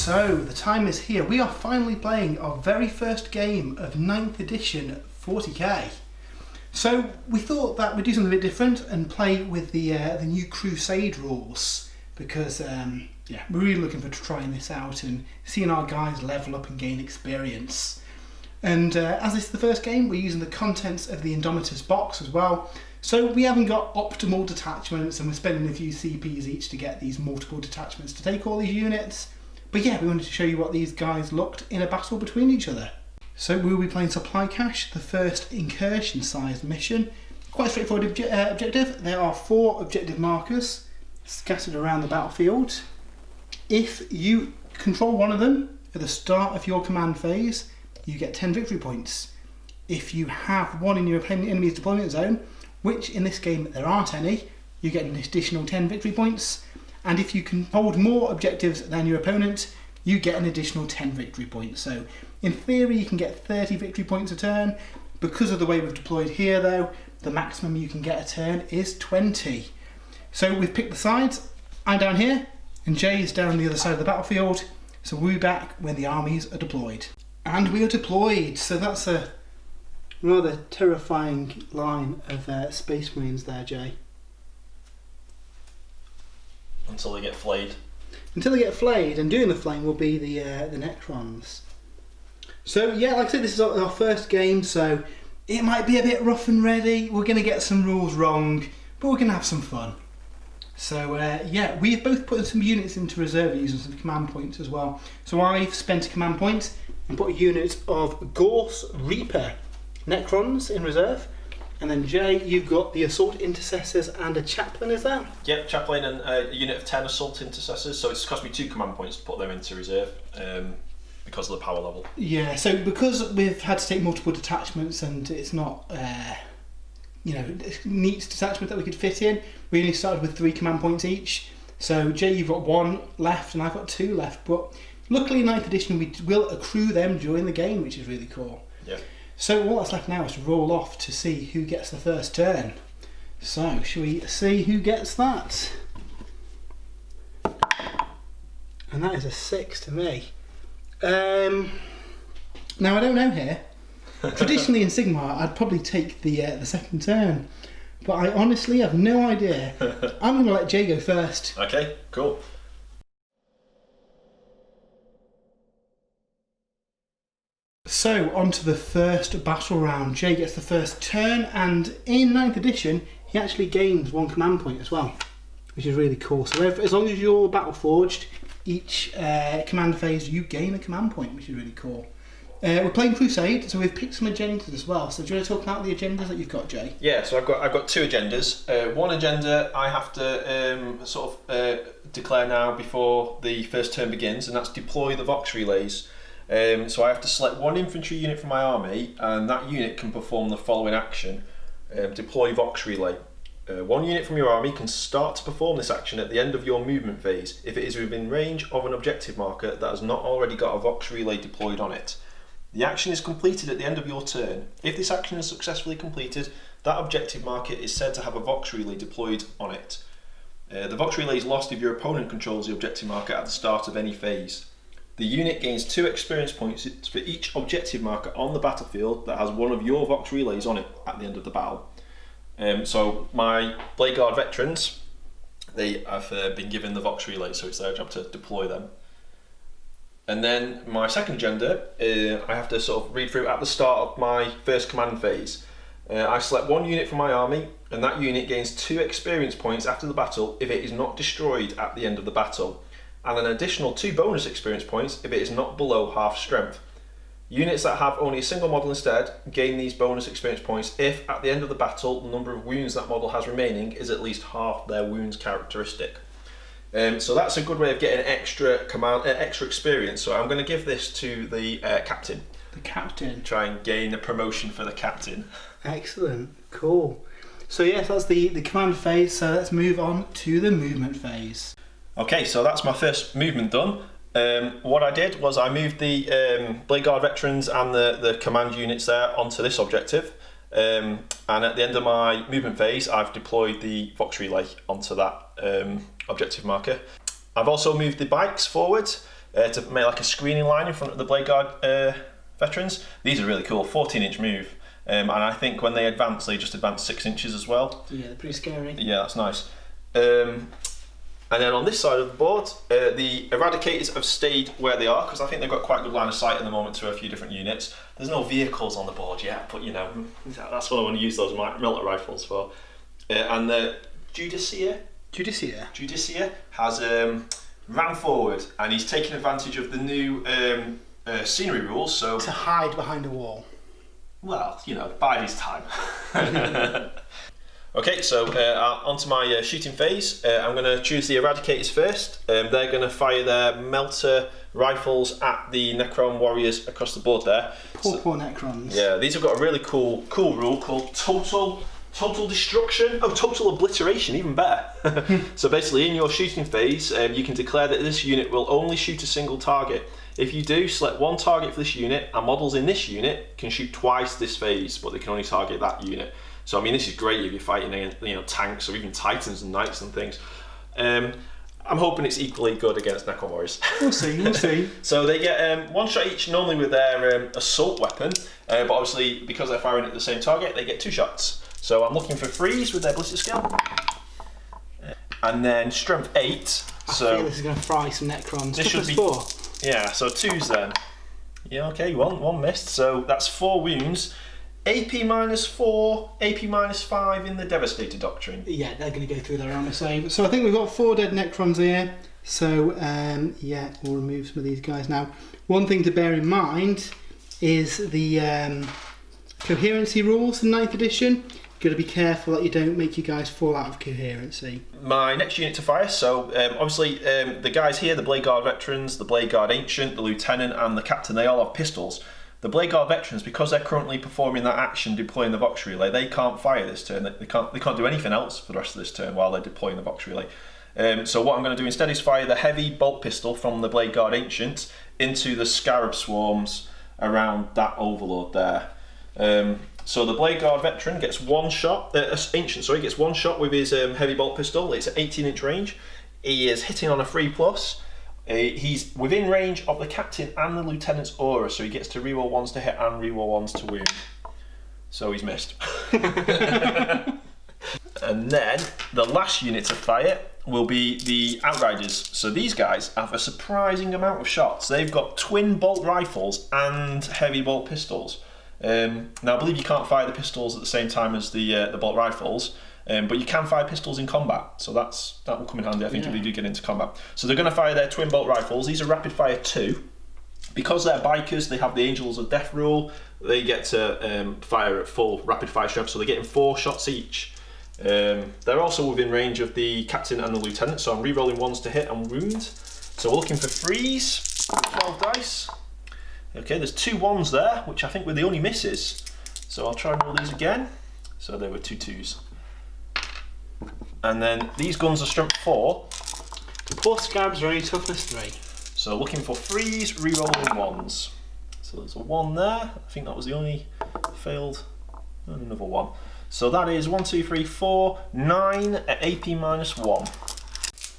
So the time is here. We are finally playing our very first game of 9th edition 40k. So we thought that we'd do something a bit different and play with the new Crusade rules because yeah, we're really looking forward to trying this out and seeing our guys level up and gain experience. And as this is the first game, we're using the contents of the Indomitus box as well. So we haven't got optimal detachments and we're spending a few CPs each to get these multiple detachments to take all these units. But yeah, we wanted to show you what these guys looked in a battle between each other. So we'll be playing Supply Cache, the first Incursion sized mission. Quite a straightforward objective. There are 4 objective markers scattered around the battlefield. If you control one of them at the start of your command phase, you get 10 victory points. If you have one in your enemy's deployment zone, which in this game there aren't any, you get an additional 10 victory points. And if you can hold more objectives than your opponent, you get an additional 10 victory points. So in theory you can get 30 victory points a turn. Because of the way we've deployed here though, the maximum you can get a turn is 20. So we've picked the sides. I'm down here and Jay is down the other side of the battlefield. So we'll be back when the armies are deployed. And we are deployed, so that's a rather terrifying line of Space Marines there, Jay. Until they get flayed. Until they get flayed, and doing the flaying will be the Necrons. So yeah, like I said, this is our first game, so it might be a bit rough and ready. We're going to get some rules wrong, but we're going to have some fun. So yeah, we've both put some units into reserve using some command points as well. So I've spent a command point and put a unit of Gorse Reaper Necrons in reserve. And then Jay, you've got the Assault Intercessors and a Chaplain, is that? Yep, Chaplain and a unit of 10 Assault Intercessors, so it's cost me 2 command points to put them into reserve because of the power level. Yeah, so because we've had to take multiple detachments and it's not you know, neat detachment that we could fit in, we only started with 3 command points each. So Jay, you've got 1 left and I've got 2 left, but luckily in 9th edition we will accrue them during the game, which is really cool. Yeah. So all that's left now is to roll off to see who gets the first turn. So shall we see who gets that? And that is a 6 to me. Now I don't know here. Traditionally in Sigmar I'd probably take the second turn, but I honestly have no idea. I'm going to let Jay go first. Okay, cool. So on to the first battle round. Jay gets the first turn, and in 9th edition he actually gains 1 command point as well, which is really cool. So as long as you're battle forged, each command phase you gain a command point, which is really cool. We're playing Crusade, so we've picked some agendas as well. So do you want to talk about the agendas that you've got, Jay? Yeah, so I've got 2 agendas. One agenda I have to declare now before the first turn begins, and that's deploy the Vox relays. So I have to select 1 infantry unit from my army, and that unit can perform the following action: deploy Vox relay. 1 unit from your army can start to perform this action at the end of your movement phase if it is within range of an objective marker that has not already got a Vox relay deployed on it. The action is completed at the end of your turn. If this action is successfully completed, that objective marker is said to have a Vox relay deployed on it. The Vox relay is lost if your opponent controls the objective marker at the start of any phase. The unit gains 2 experience points for each objective marker on the battlefield that has one of your Vox relays on it at the end of the battle. So my Blade Guard veterans, they have been given the Vox relays, so it's their job to deploy them. And then my second agenda, I have to sort of read through at the start of my first command phase. I select 1 unit from my army, and that unit gains 2 experience points after the battle if it is not destroyed at the end of the battle, and an additional 2 bonus experience points if it is not below half strength. Units that have only a single model instead gain these bonus experience points if at the end of the battle the number of wounds that model has remaining is at least half their wounds characteristic. So that's a good way of getting extra experience. So I'm going to give this to the captain. The captain. Try and gain a promotion for the captain. Excellent, cool. So yes, that's the command phase. So let's move on to the movement phase. Okay, so that's my first movement done. What I did was I moved the Blade Guard veterans and the command units there onto this objective. And at the end of my movement phase, I've deployed the Vox relay onto that objective marker. I've also moved the bikes forward to make like a screening line in front of the Blade Guard veterans. These are really cool, 14-inch move. And I think when they advance, they just advance 6 inches as well. Yeah, they're pretty scary. Yeah, that's nice. And then on this side of the board, the Eradicators have stayed where they are because I think they've got quite a good line of sight at the moment to a few different units. There's no vehicles on the board yet, but you know, that's what I want to use those melter rifles for. And the Judicia has ran forward and he's taken advantage of the new scenery rules. So to hide behind a wall. Well, you know, bide his time. Okay, so onto my shooting phase. I'm going to choose the Eradicators first. They're going to fire their melter rifles at the Necron warriors across the board there. Poor Necrons. Yeah, these have got a really cool rule called total destruction. Oh, total obliteration, even better. So basically, in your shooting phase, you can declare that this unit will only shoot a single target. If you do, select one target for this unit, and models in this unit can shoot twice this phase, but they can only target that unit. So I mean, this is great if you're fighting against, you know, tanks or even titans and knights and things. I'm hoping it's equally good against Necron warriors. We'll see. So they get one shot each, normally with their assault weapon, but obviously because they're firing at the same target, they get 2 shots. So I'm looking for freeze with their ballistic skill, and then strength 8. I feel this is going to fry some Necrons. This should be 4. Yeah. So 2s then. Yeah. Okay. One missed. So that's 4 wounds. AP -4, AP -5 in the Devastator Doctrine. Yeah, they're going to go through their armor save. So I think we've got 4 dead Necrons here. So yeah, we'll remove some of these guys now. One thing to bear in mind is the coherency rules in 9th edition. Got to be careful that you don't make you guys fall out of coherency. My next unit to fire, so obviously the guys here, the Blade Guard Veterans, the Blade Guard Ancient, the Lieutenant and the Captain, they all have pistols. The Blade Guard Veterans, because they're currently performing that action deploying the Vox Relay, they can't fire this turn. They can't do anything else for the rest of this turn while they're deploying the Vox Relay. So what I'm going to do instead is fire the heavy bolt pistol from the Blade Guard Ancient into the Scarab Swarms around that Overlord there. So the Blade Guard Veteran gets 1 shot, Ancient, sorry, gets 1 shot with his heavy bolt pistol. It's at 18-inch range. He is hitting on a 3+. He's within range of the Captain and the Lieutenant's aura, so he gets to reroll 1s to hit and reroll 1s to wound. So he's missed. And then the last unit to fire will be the Outriders. So these guys have a surprising amount of shots. They've got twin bolt rifles and heavy bolt pistols. Now I believe you can't fire the pistols at the same time as the bolt rifles, but you can fire pistols in combat, so that will come in handy, I think, if they do get into combat. So they're going to fire their twin bolt rifles. These are rapid fire 2. Because they're bikers, they have the Angels of Death rule. They get to fire at full rapid fire strength, so they're getting 4 shots each. They're also within range of the Captain and the Lieutenant, so I'm re-rolling 1s to hit and wound. So we're looking for freeze, 12 dice. Okay, there's 2 1s there, which I think were the only misses. So I'll try and roll these again. So there were 2 2s. And then these guns are strength 4. The poor Scarabs are only toughness 3. So looking for freeze, re-rolling 1s. So there's a 1 there. I think that was the only failed. And another 1. So that is 1, 2, 3, 4, 9 at AP -1.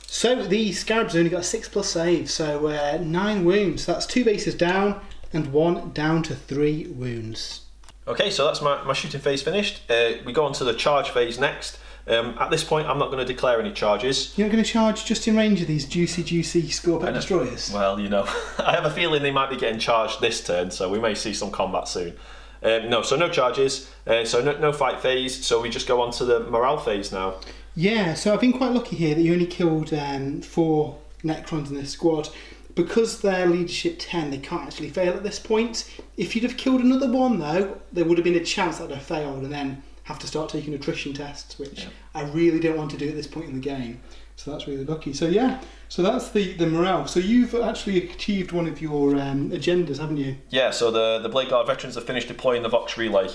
So the Scarabs only got a 6+ save, so 9 wounds. That's 2 bases down and 1 down to 3 wounds. Okay, so that's my shooting phase finished. We go on to the charge phase next. At this point, I'm not going to declare any charges. You're not going to charge just in range of these juicy Scorpet destroyers? Well, you know, I have a feeling they might be getting charged this turn, so we may see some combat soon. No charges, so no fight phase, so we just go on to the morale phase now. Yeah, so I've been quite lucky here that you only killed 4 Necrons in this squad. Because they're leadership 10, they can't actually fail at this point. If you'd have killed another 1 though, there would have been a chance that they'd have failed and then have to start taking attrition tests, which I really don't want to do at this point in the game. So that's really lucky. So yeah, so that's the morale. So you've actually achieved one of your agendas, haven't you? Yeah, so the Blade Guard Veterans have finished deploying the Vox Relay.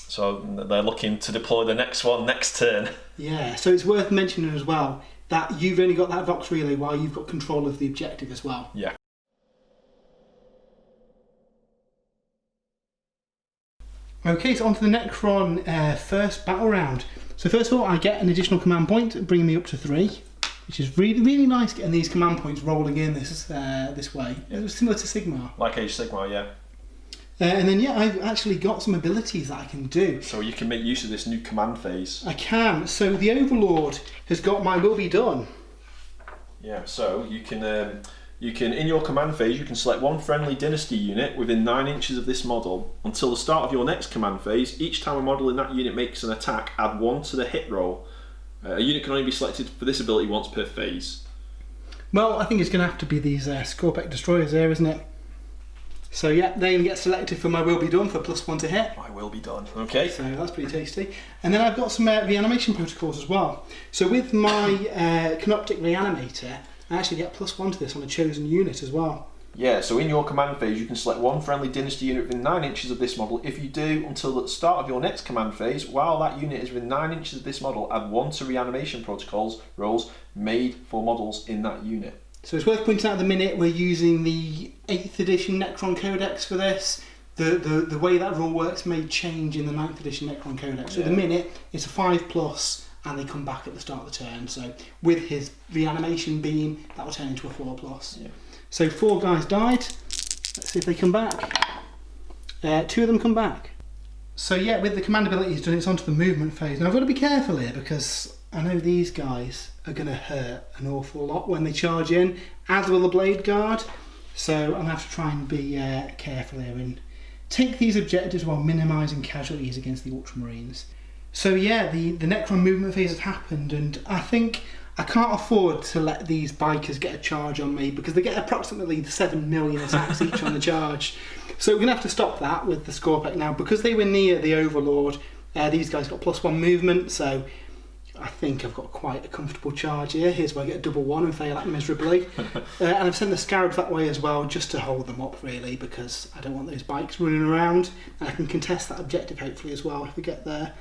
So they're looking to deploy the next one next turn. Yeah, so it's worth mentioning as well that you've only got that Vox Relay while you've got control of the objective as well. Yeah. Okay, so on to the Necron first battle round. So first of all, I get an additional command point, bringing me up to 3. which is really, really nice getting these command points rolling in this way. It was similar to Sigmar. Like Age Sigmar, yeah. And then, yeah, I've actually got some abilities that I can do. So you can make use of this new command phase. I can. So the Overlord has got my will be done. Yeah, so you can in your command phase, you can select one friendly dynasty unit within 9 inches of this model. Until the start of your next command phase, each time a model in that unit makes an attack, add 1 to the hit roll. A unit can only be selected for this ability once per phase. Well, I think it's going to have to be these Scorpec destroyers there, isn't it? So yeah, they get selected for my will be done for +1 to hit. My will be done. Okay. So that's pretty tasty. And then I've got some reanimation protocols as well. So with my Canoptic Reanimator, I actually get +1 to this on a chosen unit as well. Yeah, so in your command phase, you can select one friendly dynasty unit within 9 inches of this model. If you do, until the start of your next command phase, while that unit is within 9 inches of this model, add 1 to reanimation protocols rolls made for models in that unit. So it's worth pointing out at the minute we're using the 8th edition Necron Codex for this. The way that rule works may change in the 9th edition Necron Codex. So at the minute it's a 5+, and they come back at the start of the turn. So with his reanimation beam, that will turn into a 4+. Yeah. So 4 guys died. Let's see if they come back. 2 of them come back. So yeah, with the command abilities done, it's onto the movement phase. Now I've got to be careful here because I know these guys are going to hurt an awful lot when they charge in, as will the Blade Guard. So I'm going to have to try and be careful here and take these objectives while minimising casualties against the Ultramarines. So yeah, the Necron movement phase has happened, and I think I can't afford to let these bikers get a charge on me because they get approximately 7 million attacks each on the charge. So we're going to have to stop that with the Scorpec now. Because they were near the Overlord, these guys got +1 movement, so I think I've got quite a comfortable charge here. Here's where I get a double 1 and fail that miserably. And I've sent the Scarabs that way as well, just to hold them up really, because I don't want those bikes running around. And I can contest that objective hopefully as well if we get there.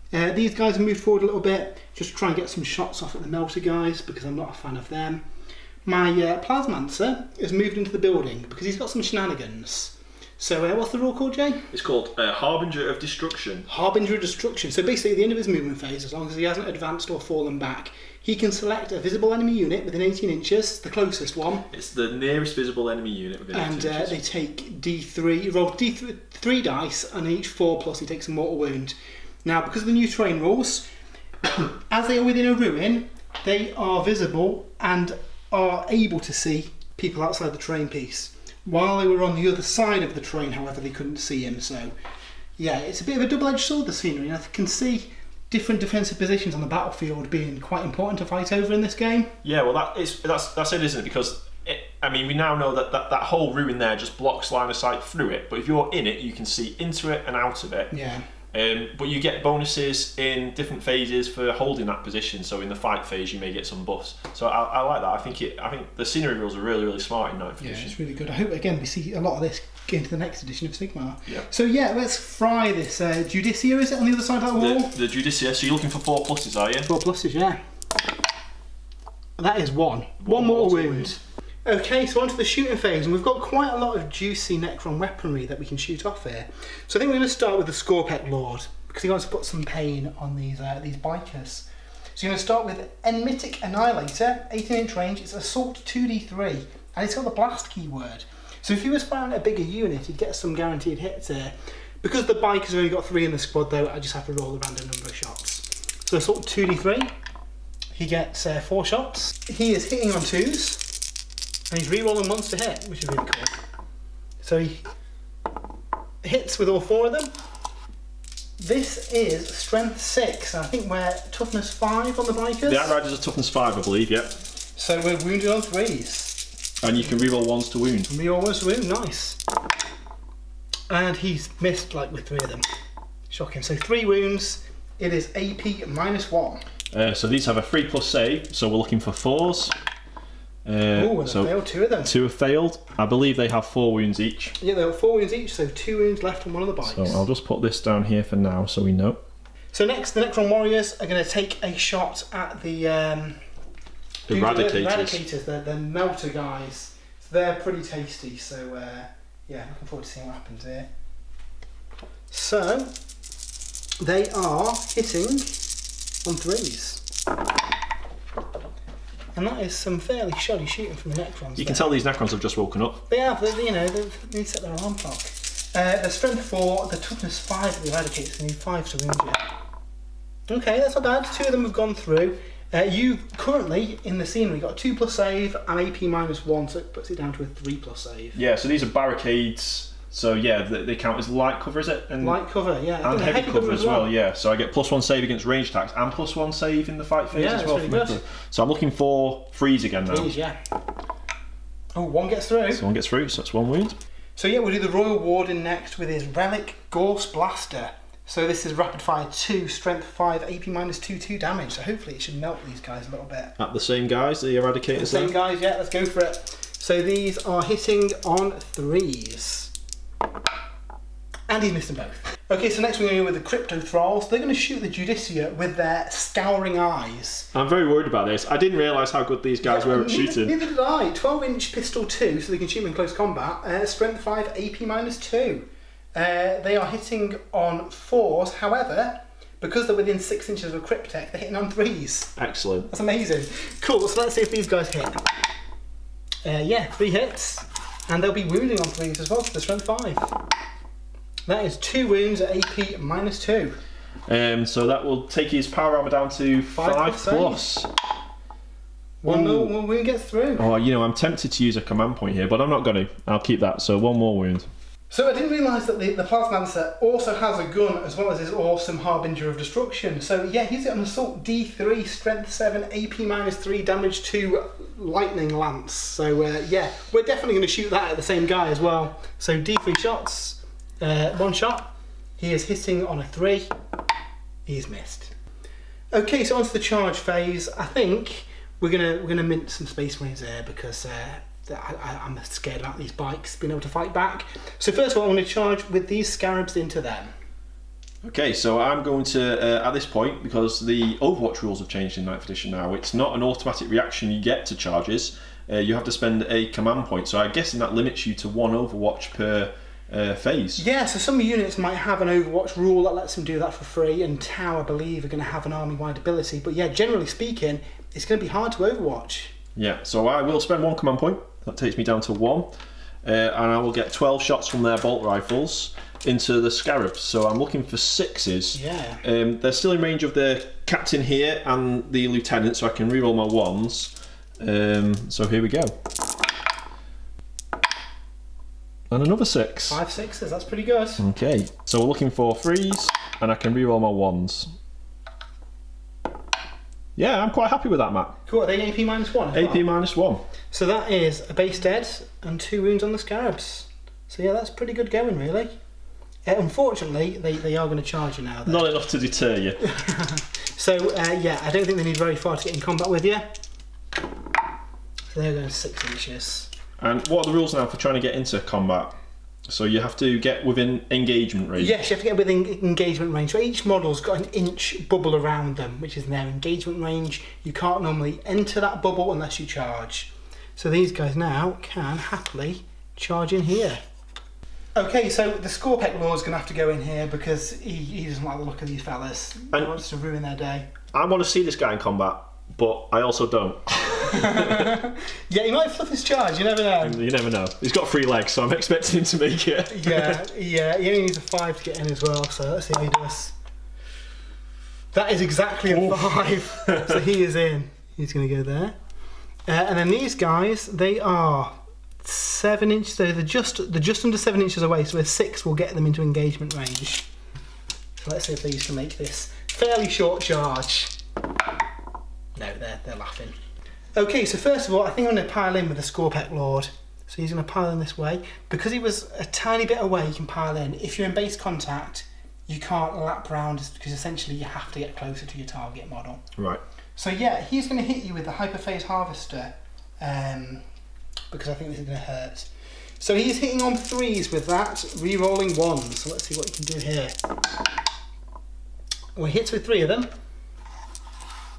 These guys have moved forward a little bit, just to try and get some shots off at the Melter guys, because I'm not a fan of them. My Plasmancer has moved into the building, because he's got some shenanigans. So what's the rule called, Jay? It's called Harbinger of Destruction. Harbinger of Destruction. So basically at the end of his movement phase, as long as he hasn't advanced or fallen back, he can select a visible enemy unit within 18 inches, the closest one. It's the nearest visible enemy unit within 18 inches. And they take D3, he rolls D3, 3 dice, and each 4+, he takes a mortal wound. Now, because of the new terrain rules, as they are within a ruin, they are visible and are able to see people outside the terrain piece. While they were on the other side of the terrain, however, they couldn't see him. So, yeah, it's a bit of a double-edged sword, the scenery. And I can see different defensive positions on the battlefield being quite important to fight over in this game. Yeah, well, that's it, isn't it? Because, we now know that whole ruin there just blocks line of sight through it. But if you're in it, you can see into it and out of it. Yeah. But you get bonuses in different phases for holding that position. So in the fight phase, you may get some buffs. So I like that. I think the scenery rules are really, really smart in 9th edition. Yeah, it's really good. I hope again we see a lot of this get into the next edition of Sigmar. Yeah. So yeah, let's fry this Judicia. Is it on the other side of that wall? The Judicia. So you're looking for 4+, are you? 4+, yeah. That is 1. One mortal wound. Okay, so on to the shooting phase, and we've got quite a lot of juicy Necron weaponry that we can shoot off here. So I think we're going to start with the Scorpec Lord, because he wants to put some pain on these bikers. So you're going to start with Enmitic Annihilator, 18-inch range, it's Assault 2d3, and it's got the blast keyword. So if he was firing a bigger unit, he'd get some guaranteed hits here. Because the bikers have only got 3 in the squad though, I just have to roll a random number of shots. So Assault 2d3, he gets 4 shots. He is hitting on 2s. And he's re-rolling ones to hit, which is really cool. So he hits with all 4 of them. This is Strength 6, and I think we're Toughness 5 on the bikers. The Outriders are Toughness 5, I believe, yeah. So we're wounded on 3s. And you can re-roll 1s to wound. Re-roll 1s to wound, nice. And he's missed with 3 of them. Shocking. So 3 wounds, it is AP -1. So these have a 3+ save, so we're looking for 4s. So failed 2 of them. 2 have failed. I believe they have 4 wounds each. Yeah, they have 4 wounds each, so 2 wounds left on one of the bikes. So I'll just put this down here for now so we know. So next, the Necron Warriors are going to take a shot at the Eradicators, the Melter guys. So they're pretty tasty, so yeah, looking forward to seeing what happens here. So, they are hitting on 3s. And that is some fairly shoddy shooting from the Necrons. You can tell these Necrons have just woken up. They have, you know, they need to set their alarm clock. The strength 4, the toughness 5 at the Eradicates, they need 5 to wound you. Okay, that's not bad. 2 of them have gone through. You currently, in the scenery, got a 2+ save and AP -1, so it puts it down to a 3+ save. Yeah, so these are barricades. So yeah, they count as light cover, is it? And light cover, yeah. And heavy cover as well, yeah. So I get +1 save against ranged attacks and +1 save in the fight phase as well. Really good. So I'm looking for freeze again now. Freeze, yeah. Oh, 1 gets through. So 1 gets through, so that's 1 wound. So yeah, we'll do the Royal Warden next with his Relic Gorse Blaster. So this is rapid fire 2, strength 5, AP -2 damage. So hopefully it should melt these guys a little bit. At the same guys, the Eradicators. The same guys, yeah. Let's go for it. So these are hitting on 3s. And he's missed them both. Okay, so next we're going to go with the Crypto Thralls. They're going to shoot the Judicia with their scouring eyes. I'm very worried about this. I didn't realise how good these guys were at shooting. Neither did I. 12-inch pistol 2, so they can shoot in close combat. Strength 5, AP -2. They are hitting on 4s. However, because they're within 6 inches of a Cryptek, they're hitting on 3s. Excellent. That's amazing. Cool, so let's see if these guys hit. Yeah, 3 hits. And they'll be wounding on 3s as well, so the strength 5. That is 2 wounds at AP -2. So that will take his power armor down to 5+. One more wound gets through. Oh, you know, I'm tempted to use a command point here, but I'm not going to. I'll keep that. So 1 more wound. So I didn't realise that the Plasmancer also has a gun as well as his awesome Harbinger of Destruction. So yeah, he's got an Assault D3, Strength 7, AP -3, damage 2, Lightning Lance. So yeah, we're definitely going to shoot that at the same guy as well. So D3 shots. 1 shot, he is hitting on a 3, he's missed. Okay, so onto the charge phase. I think we're gonna mint some Space Marines there because I'm scared about these bikes being able to fight back. So first of all, I'm going to charge with these Scarabs into them. Okay, so I'm going to, at this point, because the Overwatch rules have changed in 9th edition now, it's not an automatic reaction you get to charges, you have to spend a command point, so I'm guessing that limits you to 1 Overwatch per phase. Yeah, so some units might have an Overwatch rule that lets them do that for free, and Tau, I believe, are going to have an army-wide ability. But yeah, generally speaking, it's going to be hard to Overwatch. Yeah, so I will spend 1 command point. That takes me down to 1. And I will get 12 shots from their bolt rifles into the Scarabs. So I'm looking for 6s. Yeah. They're still in range of the captain here and the lieutenant, so I can reroll my 1s. So here we go. And another 6. 5 6s, that's pretty good. Okay, so we're looking for 3s, and I can reroll my 1s. Yeah, I'm quite happy with that, Matt. Cool, are they AP -1? AP -1. So that is a base dead and 2 wounds on the Scarabs. So yeah, that's pretty good going, really. Unfortunately, they are going to charge you now. Though. Not enough to deter you. So yeah, I don't think they need very far to get in combat with you. So they're going 6 inches. And what are the rules now for trying to get into combat? So you have to get within engagement range? Yes, you have to get within engagement range. So each model's got an inch bubble around them, which is in their engagement range. You can't normally enter that bubble unless you charge. So these guys now can happily charge in here. Okay, so the Scorpec Lord's going to have to go in here because he doesn't like the look of these fellas. He wants to ruin their day. I want to see this guy in combat, but I also don't. Yeah, he might fluff his charge, you never know. You never know. He's got 3 legs, so I'm expecting him to make it. Yeah, he only needs a 5 to get in as well, so let's see how he does. That is exactly a 5, so he is in. He's going to go there. And then these guys, they are 7 inches, so they're just under 7 inches away, so a 6 will get them into engagement range. So let's see if these can make this fairly short charge. No, they're laughing. Okay, so first of all, I think I'm going to pile in with the Scorpec Lord. So he's going to pile in this way. Because he was a tiny bit away, you can pile in. If you're in base contact, you can't lap round because essentially you have to get closer to your target model. Right. So yeah, he's going to hit you with the Hyperphase Harvester because I think this is going to hurt. So he's hitting on 3s with that, re-rolling 1s. So let's see what he can do here. Well, he hits with 3 of them.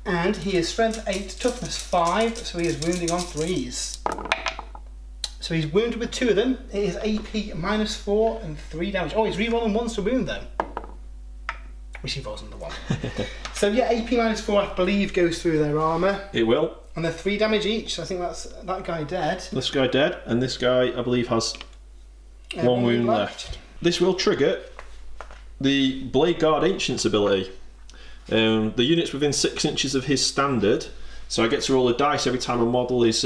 And he is Strength 8, Toughness 5, so he is wounding on 3s. So he's wounded with 2 of them. It is AP -4 and 3 damage. Oh, he's re-rolling 1s to wound them. Wish he rolls under 1. So yeah, AP -4 I believe goes through their armour. It will. And they're 3 damage each, so I think that's that guy dead. This guy dead, and this guy, I believe, has 1 wound left. This will trigger the Blade Guard Ancients ability. The unit's within 6 inches of his standard, so I get to roll a dice every time a model is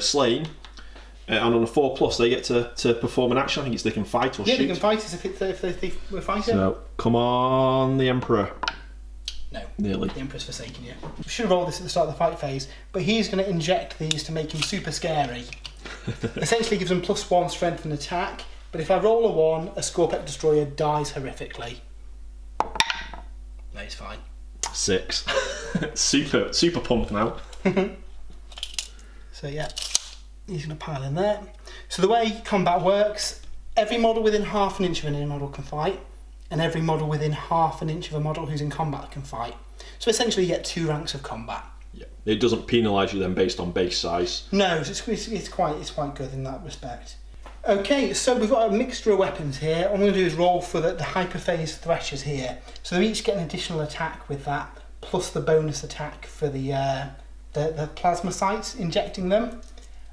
slain. And on a 4+, they get to perform an action. I think it's they can fight or shoot. Yeah, they can fight us if they were fighting. So, come on, the Emperor. No, nearly. The Emperor's forsaken you. We should have rolled this at the start of the fight phase, but he's going to inject these to make him super scary. Essentially gives him +1 strength and attack, but if I roll a 1, a Scorpec Destroyer dies horrifically. No, he's fine. 6. super pumped now. So yeah, he's going to pile in there. So the way combat works, every model within half an inch of an enemy model can fight, and every model within half an inch of a model who's in combat can fight. So essentially you get 2 ranks of combat. Yeah. It doesn't penalise you then based on base size. No, it's quite good in that respect. Okay, so we've got a mixture of weapons here. What I'm going to do is roll for the hyperphase threshers here. So they each get an additional attack with that, plus the bonus attack for the plasma sites, injecting them.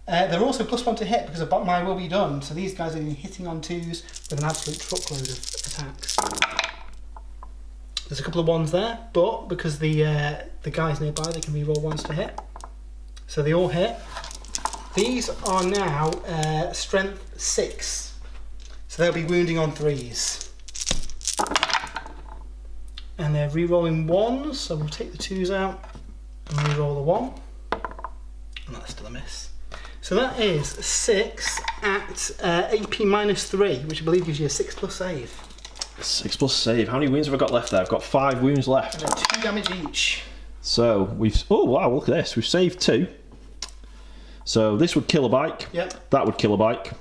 They're also +1 to hit because of my will be done. So these guys are hitting on 2s with an absolute truckload of attacks. There's a couple of 1s there, but because the guys nearby, they can re-roll 1s to hit. So they all hit. These are now strength 6, so they'll be wounding on 3s. And they're re-rolling 1s, so we'll take the 2s out and re-roll the 1. And that's still a miss. So that is 6 at AP -3, which I believe gives you a 6+ save. 6+ save. How many wounds have I got left there? I've got 5 wounds left. And they're 2 damage each. So we've... Oh wow, look at this. We've saved 2. So this would kill a bike. Yep. That would kill a bike.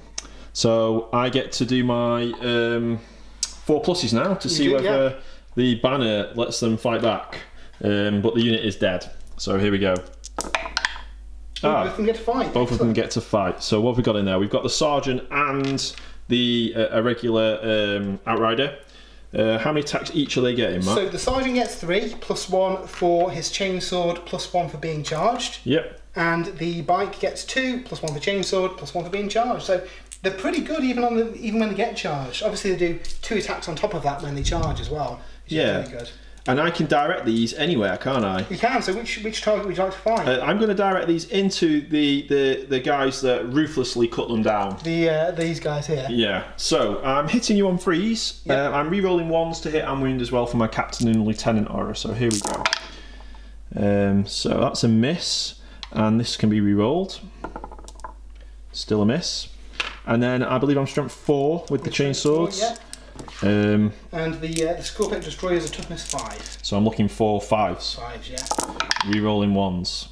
So I get to do my 4+s now to see whether the banner lets them fight back. But the unit is dead. So here we go. Both of them get to fight. Both of them get to fight. So what have we got in there? We've got the Sergeant and the a regular Outrider. How many attacks each are they getting, Matt? So the Sergeant gets 3, +1 for his chainsword, +1 for being charged. Yep. And the bike gets 2, +1 for chainsword, +1 for being charged. So they're pretty good even when they get charged. Obviously they do 2 attacks on top of that when they charge as well. Which is really good. And I can direct these anywhere, can't I? You can. So which target would you like to find? I'm going to direct these into the guys that ruthlessly cut them down. These guys here. Yeah. So I'm hitting you on 3s. Yep. I'm re-rolling 1s to hit and wound as well for my Captain and Lieutenant aura. So here we go. So that's a miss, and this can be re-rolled. Still a miss. And then I believe I'm strength 4 with the chainswords. Yeah. And the Scorpec Destroyers are toughness 5. So I'm looking for 5s. 5s, yeah. Re-rolling 1s.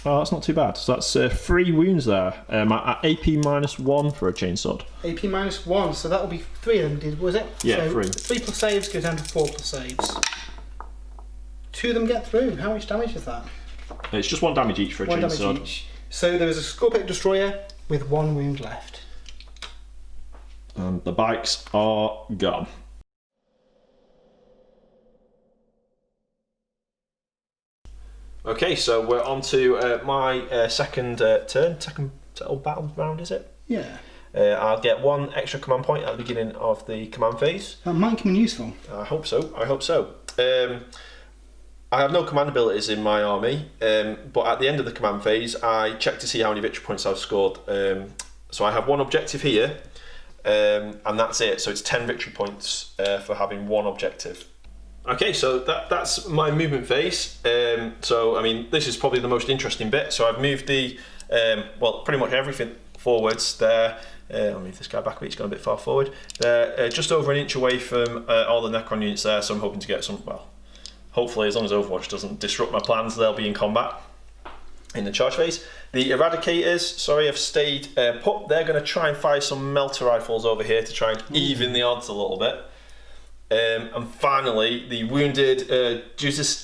Oh, that's not too bad. So that's 3 wounds there. At AP -1 for a chainsword. AP -1, so that will be 3 of them, was it? Yeah, so 3. 3+ saves goes down to 4+ saves. 2 of them get through. How much damage is that? It's just 1 damage each for a 1 chainsword. damage each. So there is a Scorpec Destroyer with 1 wound left. And the bikes are gone. Okay, so we're on to my second turn, second battle round, is it? Yeah. I'll get 1 extra command point at the beginning of the command phase. That might come in useful. I hope so, I hope so. I have no command abilities in my army, but at the end of the command phase, I check to see how many victory points I've scored. So I have 1 objective here, and that's it. So it's 10 victory points for having 1 objective. Okay, so that's my movement phase. So I mean, this is probably the most interesting bit. So I've moved the well, pretty much everything forwards there. I'll move this guy back a bit, he's gone a bit far forward. They're just over an inch away from all the Necron units there, so I'm hoping to get some, well, hopefully as long as Overwatch doesn't disrupt my plans, they'll be in combat in the charge phase. The Eradicators, sorry, have stayed put. They're going to try and fire some melter rifles over here to try and even the odds a little bit. And finally, the wounded Judicia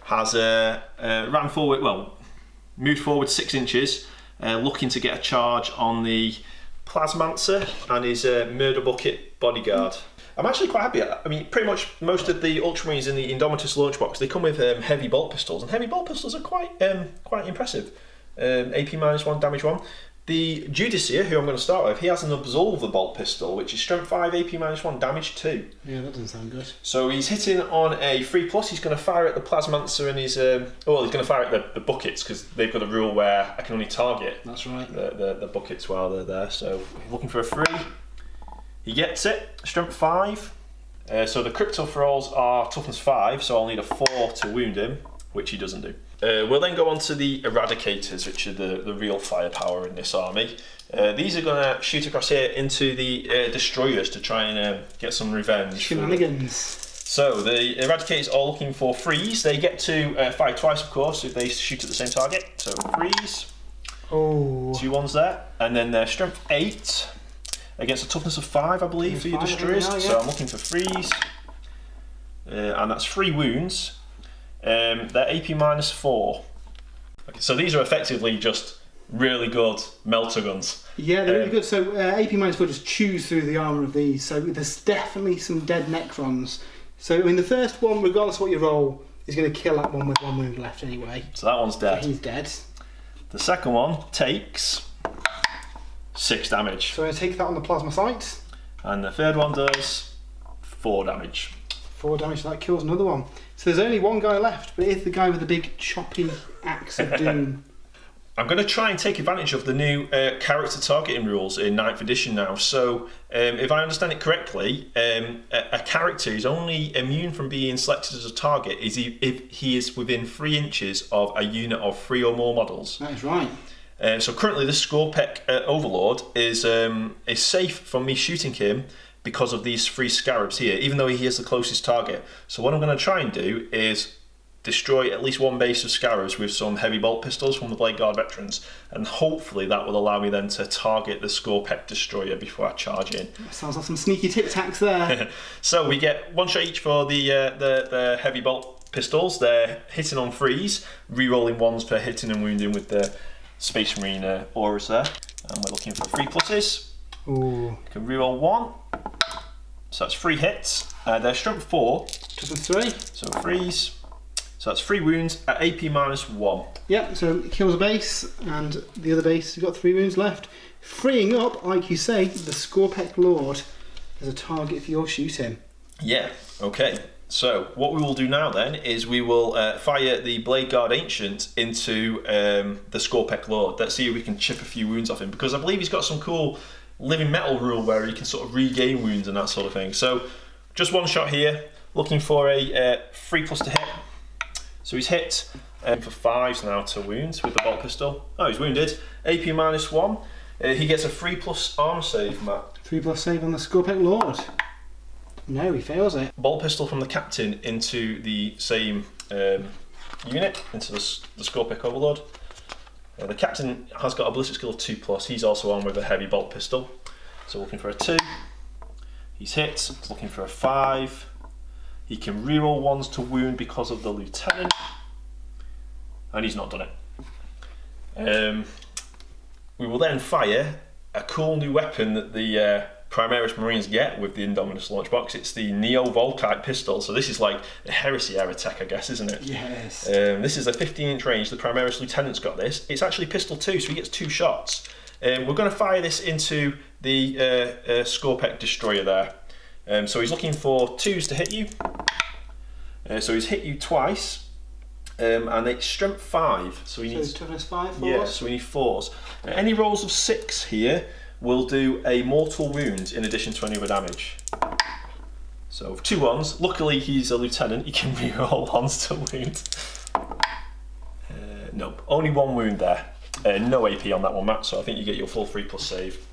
has ran forward, well, moved forward 6 inches, looking to get a charge on the Plasmancer and his Murder Bucket bodyguard. I'm actually quite happy. I mean, pretty much most of the Ultramarines in the Indomitus Launch Box, they come with heavy bolt pistols, and heavy bolt pistols are quite impressive. AP -1, damage 1. The Judiciar, who I'm going to start with, he has an Absolver bolt pistol, which is strength 5, AP -1, damage 2. Yeah, that doesn't sound good. So he's hitting on a 3+. He's going to fire at the Plasmancer and he's he's going to fire at the buckets, because they've got a rule where I can only target. That's right. The buckets while they're there. So looking for a 3. He gets it. Strength 5. So the crypto thralls are toughness 5, so I'll need a 4 to wound him, which he doesn't do. We'll then go on to the Eradicators, which are the real firepower in this army. These are going to shoot across here into the destroyers to try and get some revenge. Shenanigans. So the Eradicators are looking for freeze. They get to fire twice, of course, if they shoot at the same target. So freeze. Oh. 2 ones there. And then their strength 8 against a toughness of 5, I believe, for your destroyers. Now, yeah. So I'm looking for freeze. And that's 3 wounds. They're AP -4. Okay, so these are effectively just really good melter guns. Yeah, they're really good. So AP -4 just chews through the armour of these. So there's definitely some dead Necrons. So I mean, the first one, regardless of what you roll, is going to kill that one with 1 wound left anyway. So that one's dead. So he's dead. The second one takes 6 damage. So I take that on the plasma sight. And the third one does 4 damage. 4 damage, that kills another one. So there's only one guy left, but it is the guy with the big choppy axe of doom. I'm going to try and take advantage of the new character targeting rules in 9th edition now. So if I understand it correctly, a character is only immune from being selected as a target if he is within 3 inches of a unit of 3 or more models. That is right. So currently the Skorpek Overlord is safe from me shooting him because of these 3 scarabs here, even though he is the closest target. So what I'm going to try and do is destroy at least 1 base of scarabs with some heavy bolt pistols from the Blade Guard veterans, and hopefully that will allow me then to target the Skorpek destroyer before I charge in. Sounds like some sneaky tic-tacs there. So we get 1 shot each for the heavy bolt pistols. They're hitting on 3s, re-rolling 1s for hitting and wounding with the Space Marine auras there. And we're looking for 3+. Ooh. You can re-roll 1. So that's 3 hits. They're strength 4. Toughness 3. So 3s. So that's 3 wounds at AP -1. Yep, so it kills a base, and the other base has got 3 wounds left. Freeing up, like you say, the Skorpek Lord as a target for your shooting. Yeah, okay. So what we will do now then is we will fire the Blade Guard Ancient into the Skorpek Lord. Let's see if we can chip a few wounds off him, because I believe he's got some cool living metal rule where you can sort of regain wounds and that sort of thing. So just 1 shot here, looking for a 3+ to hit. So he's hit for 5s now to wounds with the bolt pistol. Oh, he's wounded. AP -1. He gets a 3+ arm save, Matt. 3+ save on the Skorpek Lord. No, he fails it. Bolt pistol from the captain into the same unit, into the Skorpek Overlord. The captain has got a ballistic skill of 2+. He's also on with a heavy bolt pistol. So looking for a 2. He's hit. He's looking for a 5. He can reroll 1s to wound because of the lieutenant. And he's not done it. We will then fire a cool new weapon that the Primaris Marines get with the Indomitus Launch Box. It's the Neo-Volkite pistol. So this is like a Heresy era tech, I guess, isn't it? Yes. This is a 15-inch range. The Primaris Lieutenant's got this. It's actually pistol 2, so he gets 2 shots. We're going to fire this into the Skorpek destroyer there. So he's looking for 2s to hit you. So he's hit you twice. And it's strength 5. So he needs toughness 5 for yeah, so we need 4s. Any rolls of 6 here will do a mortal wound in addition to any other damage. So 2 1s. Luckily he's a lieutenant, he can reroll 1s to wound. No, only 1 wound there. No AP on that one, Matt, so I think you get your full 3+ save.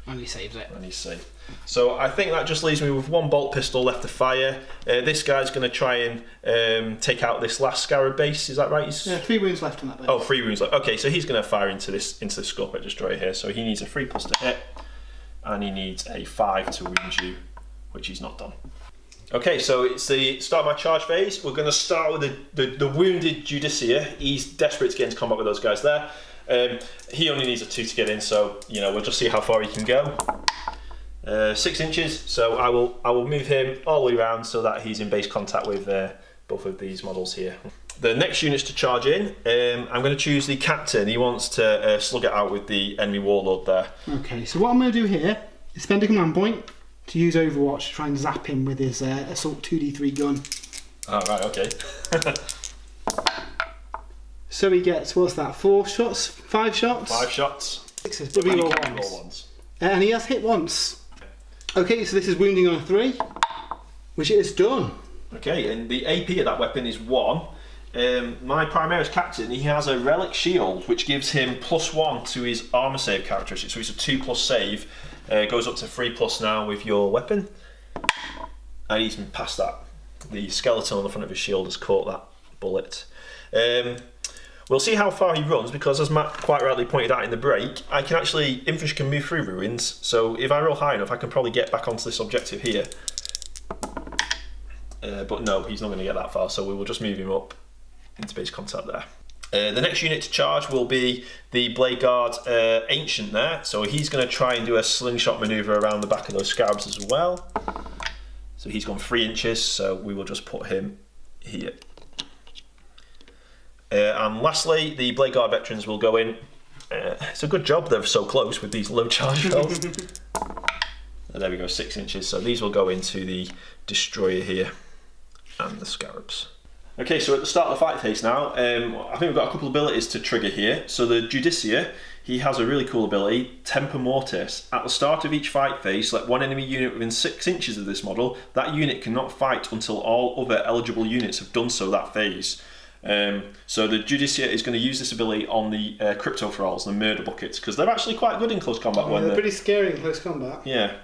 And he saves it. And he's safe. So I think that just leaves me with 1 bolt pistol left to fire. This guy's going to try and take out this last scarab base. Is that right? Yeah, 3 wounds left on that base. Oh, 3 wounds left. Okay, so he's going to fire into the Skorpek destroyer here. So he needs a 3+ to hit, and he needs a 5 to wound you, which he's not done. Okay, so it's the start of my charge phase. We're going to start with the wounded Judiciar. He's desperate to get into combat with those guys there. He only needs a 2 to get in, so we'll just see how far he can go. 6 inches, so I will move him all the way around so that he's in base contact with both of these models here. The next units to charge in, I'm going to choose the captain. He wants to slug it out with the enemy warlord there. Okay, so what I'm going to do here is spend a command point to use Overwatch to try and zap him with his Assault 2d3 gun. Oh, right, okay. So he gets, what's that, 4 shots? 5 shots? 5 shots. 6s, but we roll ones. And he has hit once. Okay, so this is wounding on a 3, which it is done. Okay, and the AP of that weapon is 1. My Primaris captain, he has a relic shield which gives him +1 to his armor save characteristic, so it's a 2+ save, goes up to 3+ now with your weapon, and he's been past that. The skeleton on the front of his shield has caught that bullet. We'll see how far he runs, because as Matt quite rightly pointed out in the break, infantry can move through ruins, so if I roll high enough I can probably get back onto this objective here. But no, he's not going to get that far, so we will just move him up into base contact there. The next unit to charge will be the Blade Guard Ancient there, so he's going to try and do a slingshot manoeuvre around the back of those scarabs as well. So he's gone 3 inches, so we will just put him here. And lastly, the Blade Guard Veterans will go in. It's a good job they're so close with these low charge rolls. There we go, 6 inches, so these will go into the Destroyer here and the scarabs. Okay, so at the start of the fight phase now, I think we've got a couple of abilities to trigger here. So the Judiciar, he has a really cool ability, Temper Mortis. At the start of each fight phase, select one enemy unit within 6 inches of this model. That unit cannot fight until all other eligible units have done so that phase. So the Judiciar is going to use this ability on the Crypto Thralls, the Murder Buckets, because they're actually quite good in close combat. They're pretty scary in close combat. Yeah.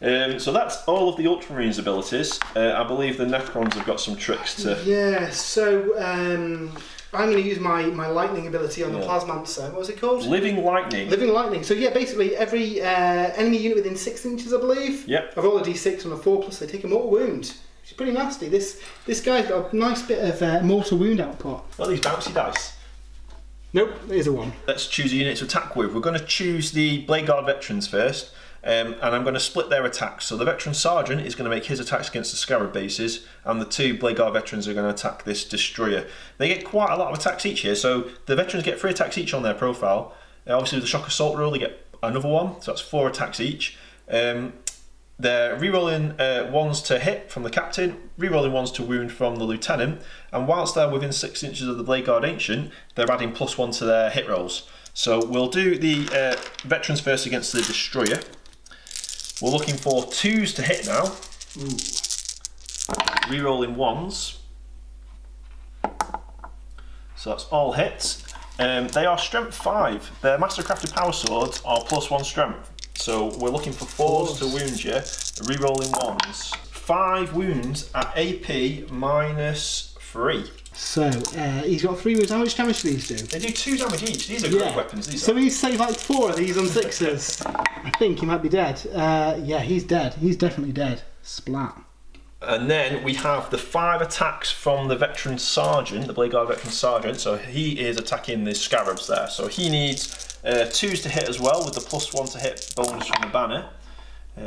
So that's all of the Ultramarines abilities. I believe the Necrons have got some tricks to... Yeah, so I'm going to use my lightning ability on the Plasmancer. What was it called? Living Lightning. Living Lightning. So yeah, basically every enemy unit within 6 inches, I believe. Yep. I've rolled a d6 on a 4+, they take a mortal wound. It's pretty nasty. This guy's got a nice bit of mortal wound output. What are these bouncy dice? Nope, it is a 1. Let's choose a unit to attack with. We're going to choose the Blade Guard Veterans first. And I'm going to split their attacks. So the Veteran Sergeant is going to make his attacks against the Scarab bases, and the 2 Blade Guard Veterans are going to attack this Destroyer. They get quite a lot of attacks each here, so the Veterans get 3 attacks each on their profile. Obviously with the Shock Assault rule they get another 1, so that's 4 attacks each. They're rerolling 1s to hit from the Captain, rerolling 1s to wound from the Lieutenant, and whilst they're within 6 inches of the Blade Guard Ancient, they're adding +1 to their hit rolls. So we'll do the Veterans first against the Destroyer. We're looking for 2s to hit now. Rerolling 1s. So that's all hits. They are strength 5. Their Mastercrafted Power Swords are +1 strength. So we're looking for 4s to wound you. Rerolling 1s. 5 wounds at AP -3. So he's got 3 wounds. How much damage do these do? They do 2 damage each. These are great weapons. So he's saved like 4 of these on 6s. I think he might be dead. Yeah, he's dead. He's definitely dead. Splat. And then we have the 5 attacks from the Veteran Sergeant, the Blade Guard Veteran Sergeant. So he is attacking the Scarabs there. So he needs 2s to hit as well, with the +1 to hit bonus from the banner.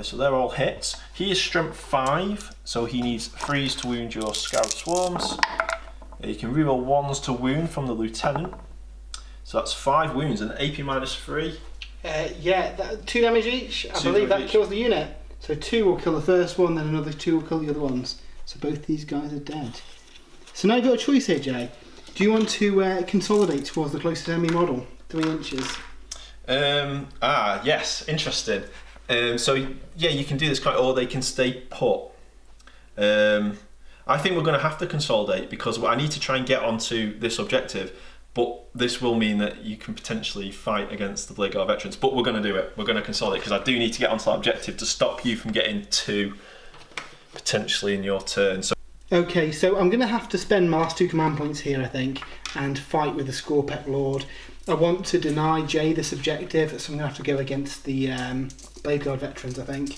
So they're all hits. He is strength 5, so he needs 3s to wound your Scarab Swarms. You can reroll 1s to wound from the Lieutenant. So that's 5 wounds and AP -3. Yeah, 2 damage each. I believe that kills the unit. So 2 will kill the first one, then another 2 will kill the other ones. So both these guys are dead. So now you've got a choice here, Jay. Do you want to consolidate towards the closest enemy model, 3 inches? Yes, interesting. So yeah, you can do this or they can stay put. I think we're going to have to consolidate, because I need to try and get onto this objective, but this will mean that you can potentially fight against the Blade Guard Veterans, but we're going to do it. We're going to consolidate, because I do need to get onto that objective to stop you from getting 2 potentially in your turn. So okay, so I'm going to have to spend my last 2 command points here, I think, and fight with the Scorpec Lord. I want to deny Jay this objective, so I'm going to have to go against the Blade Guard Veterans, I think.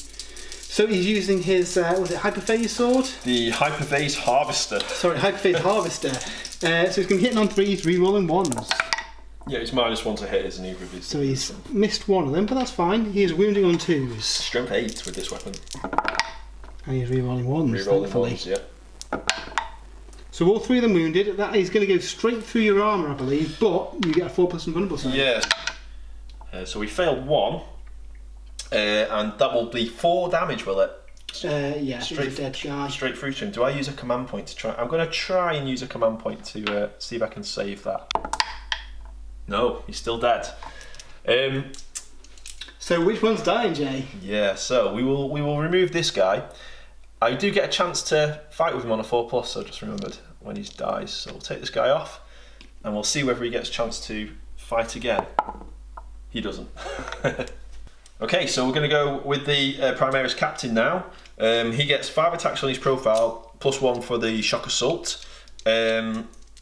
So he's using his, was it Hyperphase Sword? The Hyperphase Harvester. Sorry, Hyperphase Harvester. So he's going to hit on 3s, rerolling 1s. Yeah, he's -1 to hit, isn't he? So he's missed one of them, but that's fine. He's wounding on 2s. Strength 8 with this weapon. And he's rerolling 1s, thankfully. 1s, yeah. So all 3 of them wounded. That is going to go straight through your armour, I believe, but you get a 4+ invulnerable save. Yeah. So we failed 1, and that will be 4 damage, will it? Yeah, straight dead guy. Straight through to him. Do I use a command point to try? I'm going to try and use a command point to see if I can save that. No, he's still dead. So which one's dying, Jay? Yeah, so we will remove this guy. I do get a chance to fight with him on a 4+, so I just remembered when he dies. So we'll take this guy off, and we'll see whether he gets a chance to fight again. He doesn't. Okay, so we're going to go with the Primaris Captain now. He gets 5 attacks on his profile, +1 for the Shock Assault.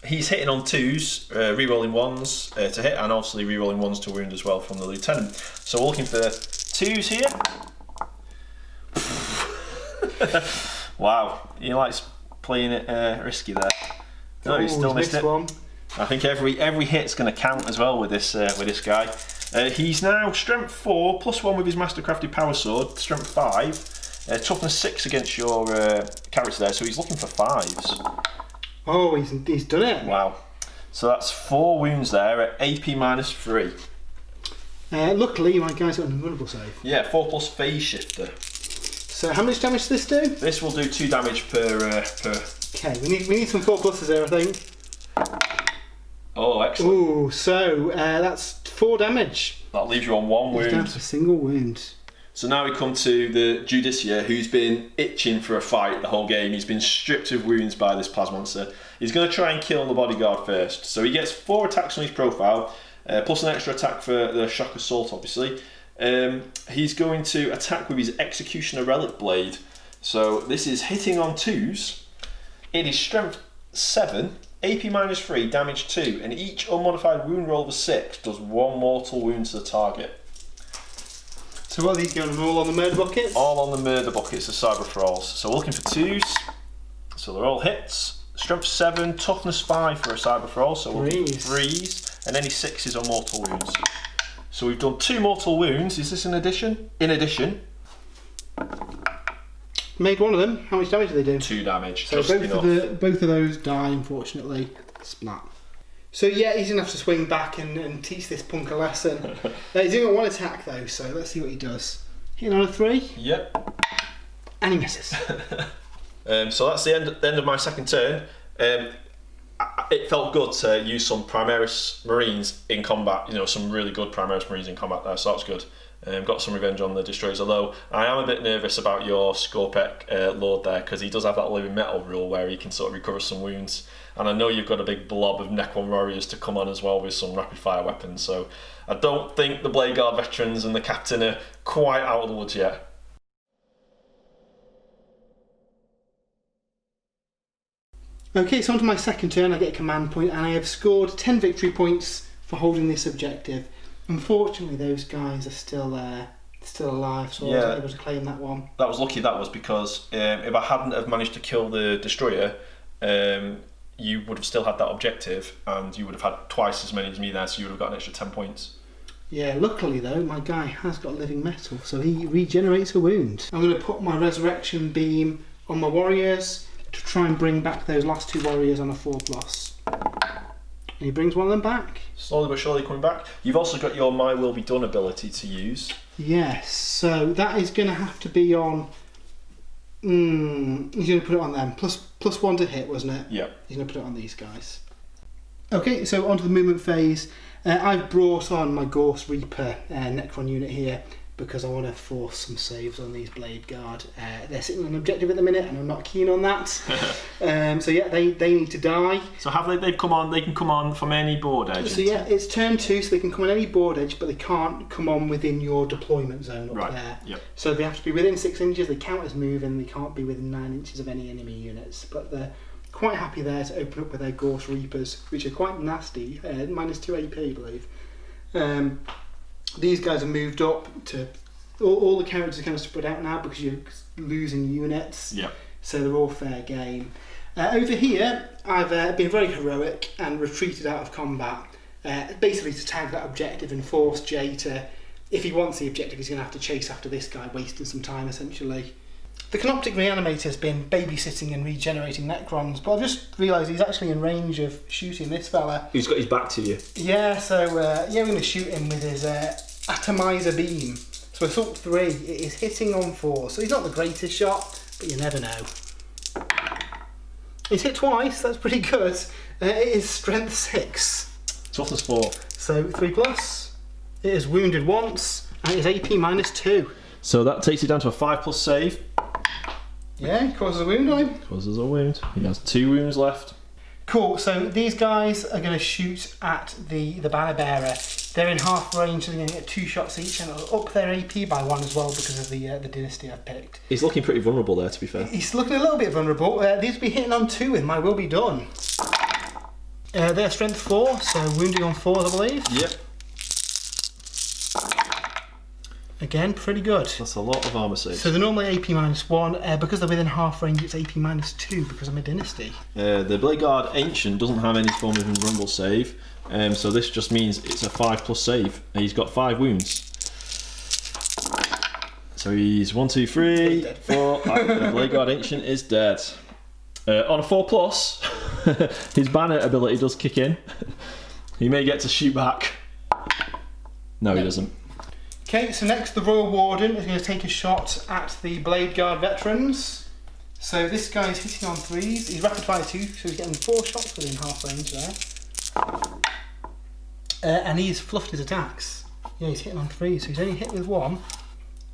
He's hitting on 2s, rerolling 1s to hit, and obviously rerolling 1s to wound as well from the Lieutenant. So we're looking for 2s here. Wow, he likes playing it risky there. No, he's still missed it. One. I think every hit's going to count as well with this guy. He's now Strength 4, +1 with his Mastercrafted Power Sword, Strength 5, Toughness 6 against your character there, so he's looking for 5s. Oh, he's done it. Wow. So that's 4 wounds there at AP -3. Luckily, my guy's got an invulnerable save. Yeah, 4+ Phase Shifter. So how much damage does this do? This will do 2 damage per. Okay, we need some 4+s there, I think. Oh, excellent. Ooh, so that's 4 damage. That leaves you on 1 wound. Down to a single wound. So now we come to the Judicia, who's been itching for a fight the whole game. He's been stripped of wounds by this Plasmonster. He's going to try and kill the bodyguard first. So he gets 4 attacks on his profile, plus an extra attack for the Shock Assault, obviously. He's going to attack with his Executioner Relic Blade. So this is hitting on 2s. It is Strength 7, AP -3, damage 2, and each unmodified wound roll of a 6 does 1 mortal wound to the target. So what are these going all on the murder buckets? All on the murder buckets, the cyber thralls. So we're looking for 2s. So they're all hits. Strength 7, toughness 5 for a cyber thrall. So we're looking for 3s, and any 6s are mortal wounds. So we've done 2 mortal wounds. Is this an addition? In addition, made 1 of them. How much damage do they do? 2 damage. So just enough. both of those die, unfortunately. Splat. So yeah, he's gonna have to swing back and teach this punk a lesson. He's only got 1 attack though, so let's see what he does. Hitting on a 3. Yep. And he misses. So that's the end of my second turn. It felt good to use some Primaris Marines in combat. You know, some really good Primaris Marines in combat there, so that was good. Got some revenge on the destroyers, although I am a bit nervous about your Skorpek Lord there, because he does have that living metal rule where he can sort of recover some wounds, and I know you've got a big blob of Necron warriors to come on as well with some rapid fire weapons, so I don't think the Blade Guard veterans and the captain are quite out of the woods yet. Okay, so on to my second turn. I get a command point, and I have scored 10 victory points for holding this objective. Unfortunately, those guys are still alive, so I wasn't able to claim that one. That was lucky, that was, because if I hadn't have managed to kill the destroyer, you would have still had that objective, and you would have had twice as many as me there, so you would have got an extra 10 points. Yeah, luckily though, my guy has got living metal, so he regenerates a wound. I'm going to put my resurrection beam on my warriors to try and bring back those last 2 warriors on a 4+. And he brings 1 of them back. Slowly but surely coming back. You've also got your My Will Be Done ability to use. Yes, so that is going to have to be on... he's going to put it on them. Plus 1 to hit, wasn't it? Yeah. He's going to put it on these guys. Okay, so onto the movement phase. I've brought on my Ghost Reaper Necron unit here, because I want to force some saves on these Blade Guard. They're sitting on an objective at the minute, and I'm not keen on that. So yeah, they need to die. So have they've come on? They can come on from any board edge. So yeah, it's turn 2, so they can come on any board edge, but they can't come on within your deployment zone up there. Yep. So they have to be within 6 inches. They count as moving. They can't be within 9 inches of any enemy units. But they're quite happy there to open up with their Ghost Reapers, which are quite nasty. -2 AP, I believe. These guys are moved up to... All the characters are kind of spread out now because you're losing units. Yeah. So they're all fair game. Over here, I've been very heroic and retreated out of combat. basically to tag that objective and force Jay to, if he wants the objective, he's going to have to chase after this guy, wasting some time essentially. The Canoptic Reanimator's been babysitting and regenerating Necrons, but I've just realised he's actually in range of shooting this fella. He's got his back to you. Yeah, so yeah, we're going to shoot him with his Atomizer Beam. So Assault 3, it is hitting on 4, so he's not the greatest shot, but you never know. He's hit twice, that's pretty good. It is Strength 6. Toughness 4. So 3+. It is wounded once, and it is AP -2. So that takes it down to a 5+ save. Yeah, causes a wound on him. Causes a wound. He has 2 wounds left. Cool, so these guys are going to shoot at the banner bearer. They're in half range, so they're going to get 2 shots each, and it'll up their AP by 1 as well because of the dynasty I've picked. He's looking pretty vulnerable there, to be fair. He's looking a little bit vulnerable. These will be hitting on 2 with my will be done. They're strength 4, so wounding on 4, I believe. Yep. Again, pretty good. That's a lot of armour saves. So they're normally AP -1, because they're within half range it's AP -2 because I'm a dynasty. The Blade Guard Ancient doesn't have any form of invulnerable save, so this just means it's a 5+ save. And he's got 5 wounds. So he's 1, 2, 3, 4. The Blade Guard Ancient is dead. On a 4+, his banner ability does kick in. He may get to shoot back. No, he doesn't. Okay, so next the Royal Warden is going to take a shot at the Blade Guard veterans. So this guy's hitting on 3s. He's rapid fire 2, so he's getting 4 shots within half range there. And he's fluffed his attacks. Yeah, he's hitting on 3s, so he's only hit with 1.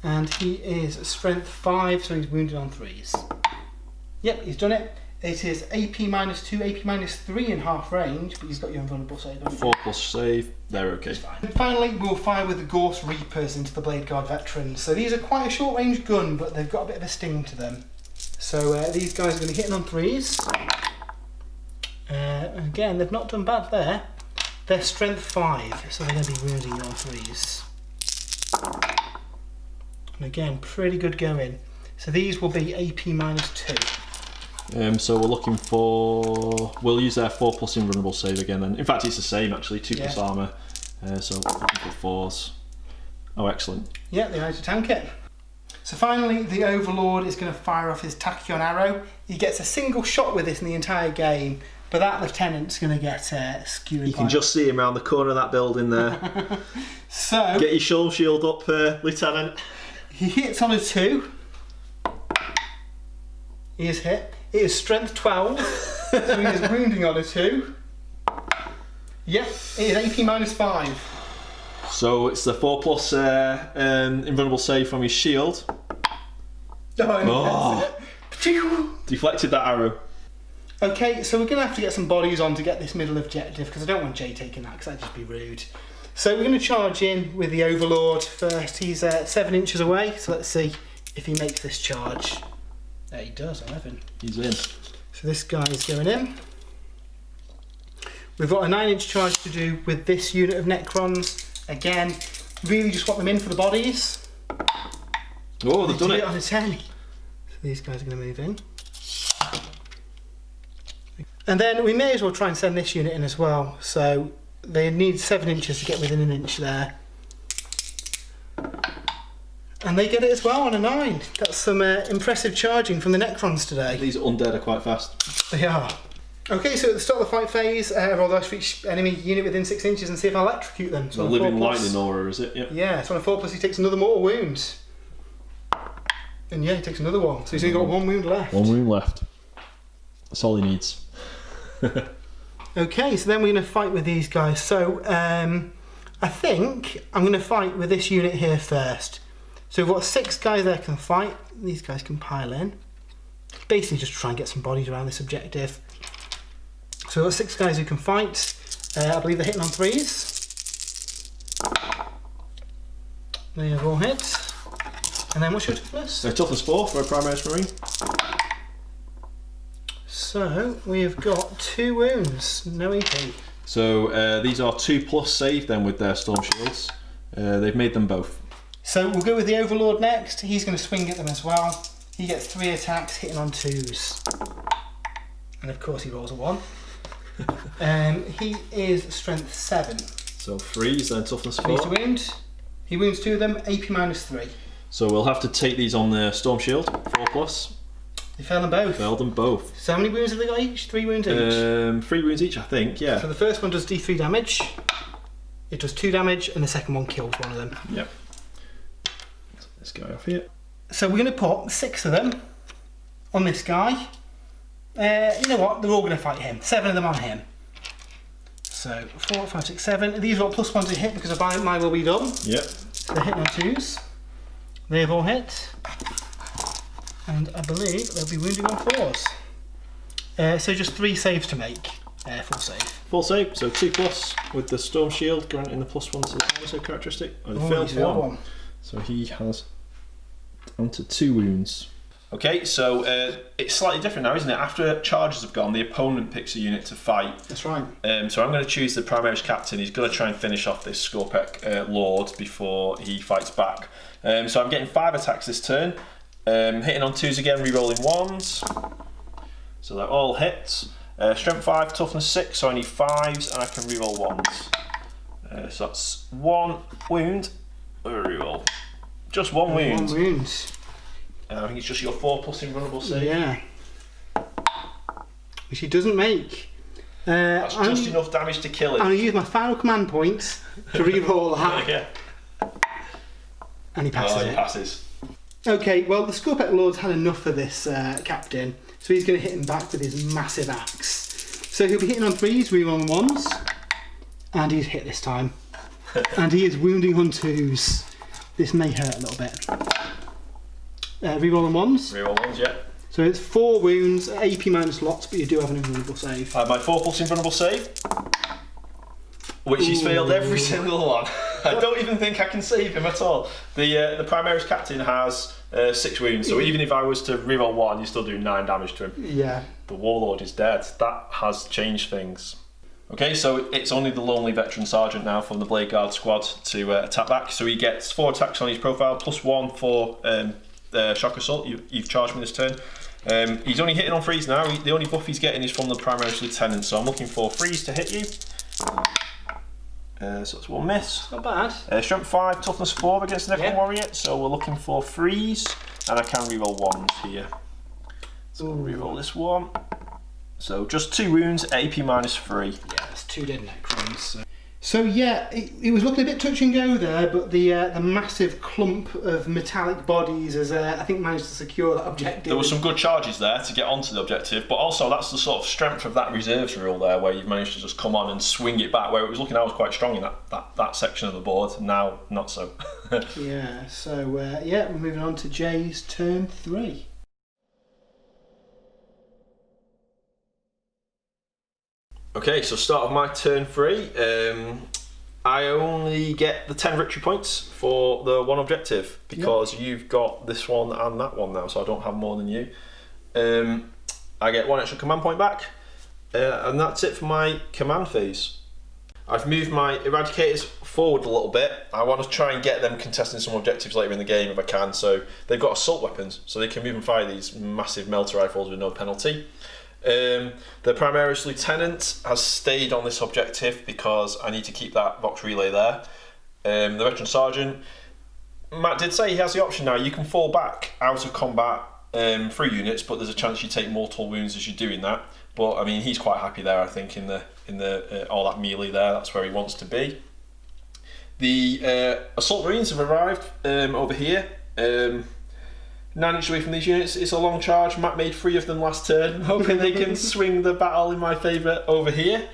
And he is strength 5, so he's wounded on 3s. Yep, he's done it. It is AP -2, AP -3 in half range, but he's got your invulnerable save. 4+ save, they're okay. And finally, we'll fire with the Ghost Reapers into the Blade Guard veterans. So these are quite a short range gun, but they've got a bit of a sting to them. So these guys are going to be hitting on 3s. Again, they've not done bad there. They're strength 5, so they're going to be wounding you on 3s. And again, pretty good going. So these will be AP -2. So we're looking for... We'll use their 4+ invulnerable save again then. In fact, it's the same actually, 2+ armour. So looking for 4s. Oh, excellent. Yeah, they managed to tank it. So finally, the Overlord is going to fire off his Tachyon arrow. He gets a single shot with this in the entire game, but that Lieutenant's going to get skewered. You can just see him around the corner of that building there. So get your shoulder shield up, Lieutenant. He hits on a 2. He is hit. It is strength 12, so he is wounding on a 2. Yep, it is AP -5. So it's the 4+ invulnerable save from his shield. Oh. Deflected that arrow. Okay, so we're going to have to get some bodies on to get this middle objective, because I don't want Jay taking that, because that'd just be rude. So we're going to charge in with the Overlord first. He's 7 inches away, so let's see if he makes this charge. There he does, 11. He's in. So this guy is going in. We've got a 9-inch charge to do with this unit of Necrons. Again, really just want them in for the bodies. Oh, they've done it. On a 10. So these guys are going to move in. And then we may as well try and send this unit in as well. So they need 7 inches to get within an inch there. And they get it as well on a 9. That's some impressive charging from the Necrons today. These undead are quite fast. They are. Okay, so at the start of the fight phase, roll dice for each enemy unit within 6 inches and see if I electrocute them. So the living lightning aura, is it? Yep. Yeah, so on a 4+, he takes another mortal wound. And yeah, he takes another one. So he's only got 1 wound left. 1 wound left. That's all he needs. Okay, so then we're going to fight with these guys. So I think I'm going to fight with this unit here first. So we've got 6 guys there can fight. These guys can pile in. Basically just try and get some bodies around this objective. So we've got 6 guys who can fight. I believe they're hitting on 3s. They have all hit. And then what's your toughness? So toughness 4 for a Primaris Marine. So we have got 2 wounds, no EP. So these are 2+ save then with their storm shields. They've made them both. So we'll go with the Overlord next. He's going to swing at them as well. He gets 3 attacks hitting on 2s. And of course he rolls a 1. He is strength 7. So freeze, then toughness 4. Freeze to wound. He wounds 2 of them, AP -3. So we'll have to take these on the Storm Shield, 4+. They failed them both. Failed them both. So how many wounds have they got each? 3 wounds each? 3 wounds each, I think, yeah. So the first one does D3 damage. It does 2 damage, and the second one kills one of them. Yep. This guy off here. So we're going to put 6 of them on this guy. You know what? They're all going to fight him. 7 of them on him. So 4, 5, 6, 7. These are all +1 to hit because of my will be done. Yep. So they're hitting on 2s. They've all hit. And I believe they'll be wounding on 4s. So just 3 saves to make. Full save. Full save, so 2+ with the Storm Shield, granting the +1 to the also characteristic. Oh, he failed one. So he has down to 2 wounds. Okay, so it's slightly different now, isn't it? After charges have gone, the opponent picks a unit to fight. That's right. So I'm going to choose the Primaris Captain. He's going to try and finish off this Skorpek Lord before he fights back. So I'm getting 5 attacks this turn. Hitting on 2s again, re-rolling 1s. So they're all hits. Strength 5, toughness 6, so I need 5s and I can re-roll 1s. So that's 1 wound. Re-roll. Just 1 wound. 1 wound. I think it's just your 4+ invulnerable save. Yeah. Which he doesn't make. That's just enough damage to kill it. I'm going to use my final command points to re-roll that. Yeah. And he passes it. He passes. Okay, well the Skorpek Lord's had enough of this captain, so he's going to hit him back with his massive axe. So he'll be hitting on 3s, re-rolling 1s, and he's hit this time. And he is wounding on 2s. This may hurt a little bit. Re-rolling 1s. Re-roll 1s, yeah. So it's 4 wounds, AP minus lots, but you do have an invulnerable save. My 4+ invulnerable save, which he's failed every single one. I don't even think I can save him at all. The Primaris Captain has 6 wounds, so even if I was to reroll 1, you still do 9 damage to him. Yeah. The Warlord is dead. That has changed things. Okay, so it's only the lonely veteran sergeant now from the Blade Guard squad to attack back. So he gets 4 attacks on his profile, +1 for shock assault. You've charged me this turn. He's only hitting on 3s now. The only buff he's getting is from the Primaris Lieutenant, so I'm looking for 3s to hit you. So it's 1 miss. Not bad. Strength 5, toughness 4 against the Necron Warrior, so we're looking for 3s, and I can reroll 1s here. So we'll reroll this one. So just 2 wounds, AP -3. Yeah, that's 2 dead Necrons. So yeah, it was looking a bit touch and go there, but the massive clump of metallic bodies has, I think, managed to secure that objective. There were some good charges there to get onto the objective, but also that's the sort of strength of that reserves rule there, where you've managed to just come on and swing it back, where it was looking I was quite strong in that section of the board, now not so. Yeah, so yeah, we're moving on to Jay's turn 3. Okay, so start of my turn 3. I only get the 10 victory points for the one objective because you've got this one and that one now, so I don't have more than you. I get 1 extra command point back, and that's it for my command phase. I've moved my Eradicators forward a little bit. I want to try and get them contesting some objectives later in the game if I can, so they've got assault weapons, so they can move and fire these massive melter rifles with no penalty. The Primaris Lieutenant has stayed on this objective because I need to keep that Vox Relay there. The Veteran Sergeant, Matt did say he has the option now. You can fall back out of combat 3 units, but there's a chance you take mortal wounds as you're doing that. But I mean, he's quite happy there. I think in the all that melee there, that's where he wants to be. The Assault Marines have arrived over here. 9 inches away from these units. It's a long charge. Matt made 3 of them last turn. I'm hoping they can swing the battle in my favour over here.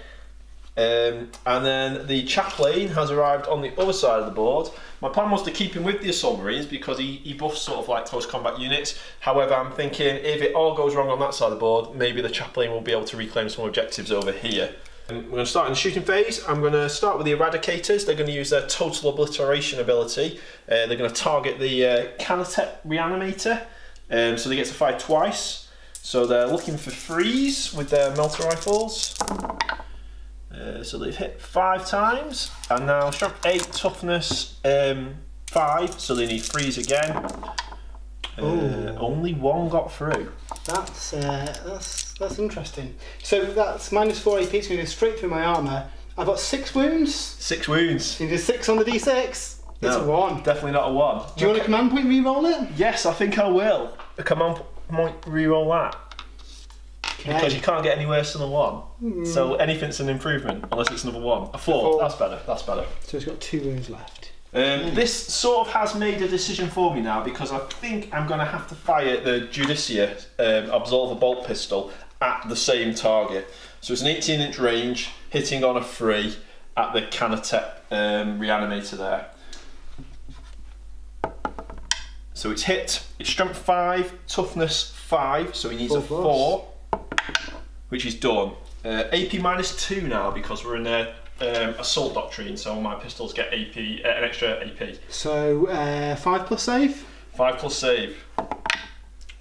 And then the Chaplain has arrived on the other side of the board. My plan was to keep him with the Assault Marines because he buffs sort of like close combat units. However, I'm thinking if it all goes wrong on that side of the board, maybe the Chaplain will be able to reclaim some objectives over here. We're going to start in the shooting phase. I'm going to start with the Eradicators. They're going to use their Total Obliteration ability. They're going to target the Canatep Reanimator, so they get to fire twice. So they're looking for 3s with their melter rifles. So they've hit 5 times, and now strength 8, toughness 5, so they need 3s again. Only one got through. That's interesting. So that's -4 AP, it's going to go straight through my armour. I've got 6 wounds. 6 wounds. You did 6 on the D6. It's a 1. Definitely not a 1. Do you want a command point re-roll it? Yes, I think I will. A command point re-roll that. Okay. Because you can't get any worse than a 1. So anything's an improvement, unless it's another 1. A 4. That's better. That's better. So it's got 2 wounds left. This sort of has made a decision for me now, because I think I'm going to have to fire the Judicia Absolver Bolt Pistol at the same target. So it's an 18-inch range, hitting on a 3 at the Canatep Reanimator there. So it's hit, it's strength 5, toughness 5, so he needs a 4, which is done. AP -2 now, because we're in there. Assault doctrine, so my pistols get AP, an extra AP. So 5 plus save? 5 plus save.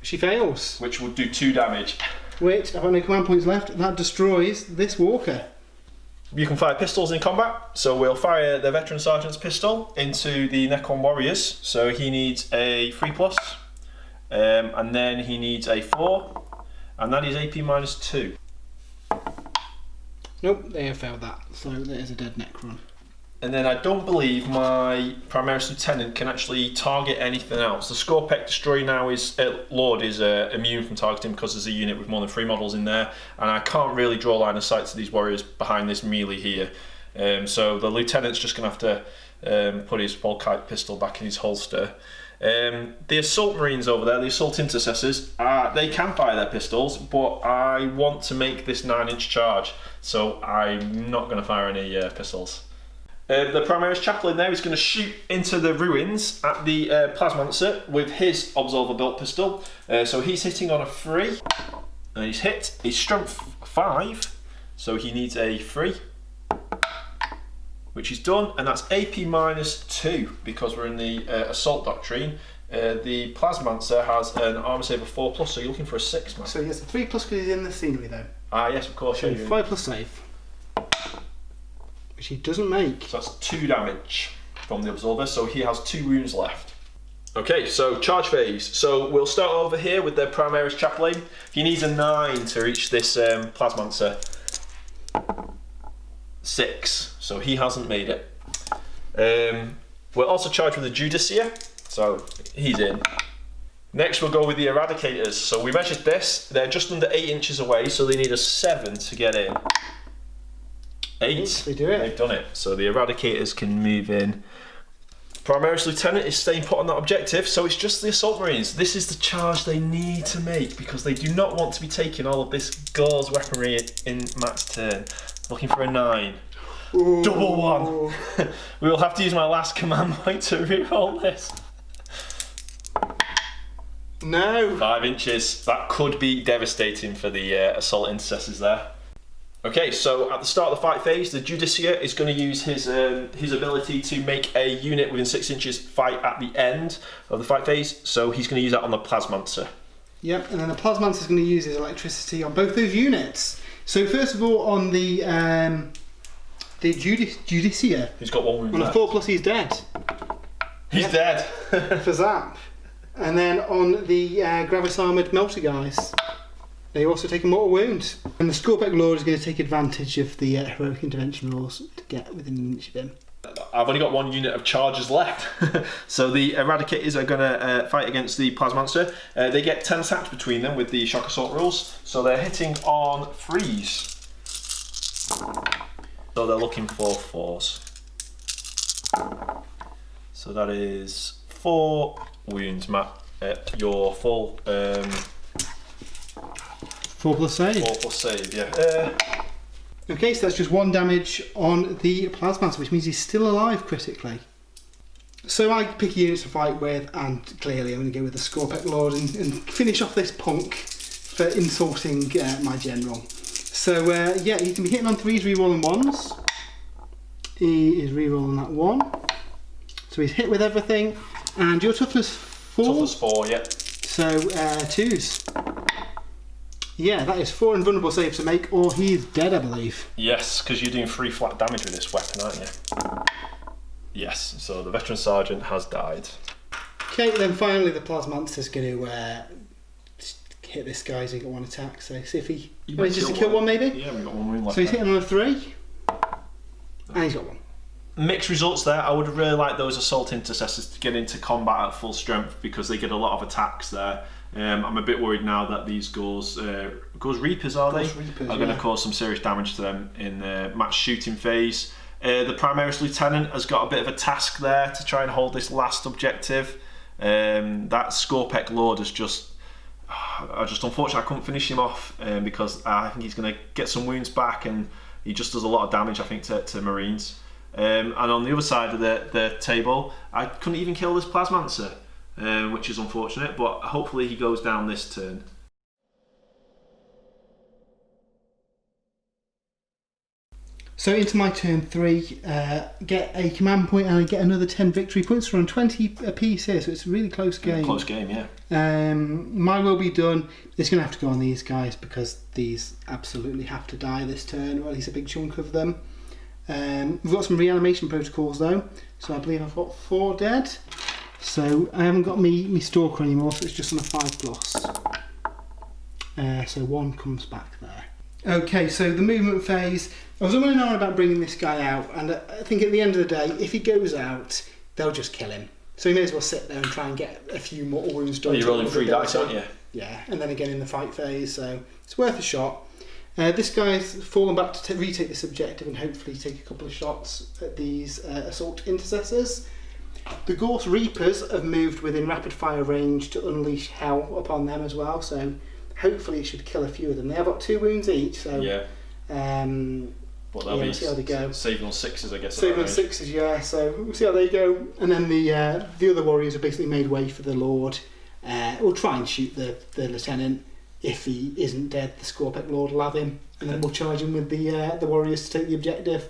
She fails. Which would do 2 damage. Wait, I've got no command points left. That destroys this walker. You can fire pistols in combat, so we'll fire the Veteran Sergeant's pistol into the Necron Warriors. So he needs a 3 plus, and then he needs a 4, and that is AP -2. Nope, they have failed that, so that is a dead Necron. And then I don't believe my Primaris Lieutenant can actually target anything else. The Scorpec Destroy now is Lord is immune from targeting, because there's a unit with more than 3 models in there, and I can't really draw line of sight to these warriors behind this melee here. So the Lieutenant's just going to have to put his Volkite pistol back in his holster. The Assault Marines over there, the Assault Intercessors, they can fire their pistols, but I want to make this 9-inch charge, so I'm not going to fire any pistols. The Primaris Chaplain there is going to shoot into the ruins at the Plasmancer with his Absolver Built pistol. So he's hitting on a 3, and he's hit. He's strength 5, so he needs a 3, which is done, and that's AP -2 because we're in the Assault Doctrine. The Plasmancer has an armor save of 4 plus, so you're looking for a 6, man. So he gets a 3 plus because he's in the scenery though. Yes, of course. So Yeah, 5 plus save. Which he doesn't make. So that's 2 damage from the Absolver, so he has 2 wounds left. Okay, so charge phase. So we'll start over here with the Primaris Chaplain. He needs a 9 to reach this Plasmancer. 6, so he hasn't made it. We're also charged with the Judicia, so he's in. Next we'll go with the Eradicators. So we measured this, they're just under 8 inches away, so they need a 7 to get in. 8, they do it. They've done it. So the Eradicators can move in. Primaris Lieutenant is staying put on that objective, so it's just the Assault Marines. This is the charge they need to make, because they do not want to be taking all of this Gauze weaponry in Matt's turn. Looking for a 9. Ooh. Double 1. We will have to use my last command point to reroll this. No. 5 inches. That could be devastating for the Assault Intercessors there. Okay, so at the start of the fight phase, the Judicia is going to use his ability to make a unit within 6 inches fight at the end of the fight phase. So he's going to use that on the Plasmancer. Yep, and then the Plasmancer is going to use his electricity on both those units. So first of all, on the Judicia, He's got 1 wound on a left. 4 plus, he's dead. He's dead. For zap. And then on the Gravis Armoured Melter guys, they also take a mortal wound. And the Scorpec Lord is going to take advantage of the heroic intervention rules to get within an inch of him. I've only got 1 unit of charges left. So the Eradicators are going to fight against the Plasmancer. They get 10 attacks between them with the Shock Assault rules. So they're hitting on 3s. So they're looking for 4s. So that is 4 wounds, Matt, at your full... 4 plus save. 4 plus save, yeah. Okay, so that's just 1 damage on the Plasmancer, which means he's still alive critically. So I pick units to fight with, and clearly I'm going to go with the Scorpec Lord and finish off this punk for insulting my general. So yeah, he can be hitting on 3s, rerolling 1s. He is rerolling that 1. So he's hit with everything. And your toughness 4? Toughness 4, yeah. So 2s. Yeah, that is 4 invulnerable saves to make, or he's dead, I believe. Yes, because you're doing 3 flat damage with this weapon, aren't you? Yes, so the Veteran Sergeant has died. Okay, then finally the Plasmancer's going to hit this guy so he got one attack. So see if he manages to kill one maybe? Yeah, we've got one wound left. So he's hitting on a 3. And he's got 1. Mixed results there. I would have really liked those Assault Intercessors to get into combat at full strength because they get a lot of attacks there. I'm a bit worried now that these Gauze Reapers, are going to cause some serious damage to them in the match shooting phase. The Primaris Lieutenant has got a bit of a task there to try and hold this last objective. That Scorpec Lord is unfortunately I couldn't finish him off because I think he's going to get some wounds back, and he just does a lot of damage, I think, to Marines. And on the other side of the table, I couldn't even kill this Plasmancer, which is unfortunate, but hopefully he goes down this turn. So into my turn 3, get a command point and I get another 10 victory points. We're on 20 apiece here, so it's a really close game. Close game, yeah. My will be done. It's going to have to go on these guys because these absolutely have to die this turn, or at least a big chunk of them. We've got some reanimation protocols though, so I believe I've got 4 dead. So I haven't got me Stalker anymore, so it's just on a 5+. So 1 comes back there. Okay, so the movement phase. I was umming and ahhing about bringing this guy out, and I think at the end of the day, if he goes out, they'll just kill him. So he may as well sit there and try and get a few more wounds done. Well, you're rolling 3 dice, aren't you? Yeah, and then again in the fight phase, so it's worth a shot. This guy's fallen back to retake this objective and hopefully take a couple of shots at these Assault Intercessors. The Gauze Reapers have moved within rapid fire range to unleash hell upon them as well, so hopefully it should kill a few of them. They have got 2 wounds each, so yeah. Well, they'll be see how they go. Saving on 6s, I guess. Saving on 6s, yeah. So we'll see how they go. And then the other warriors have basically made way for the Lord. We'll try and shoot the Lieutenant. If he isn't dead, the Scorpec Lord will have him, and then we'll charge him with the warriors to take the objective.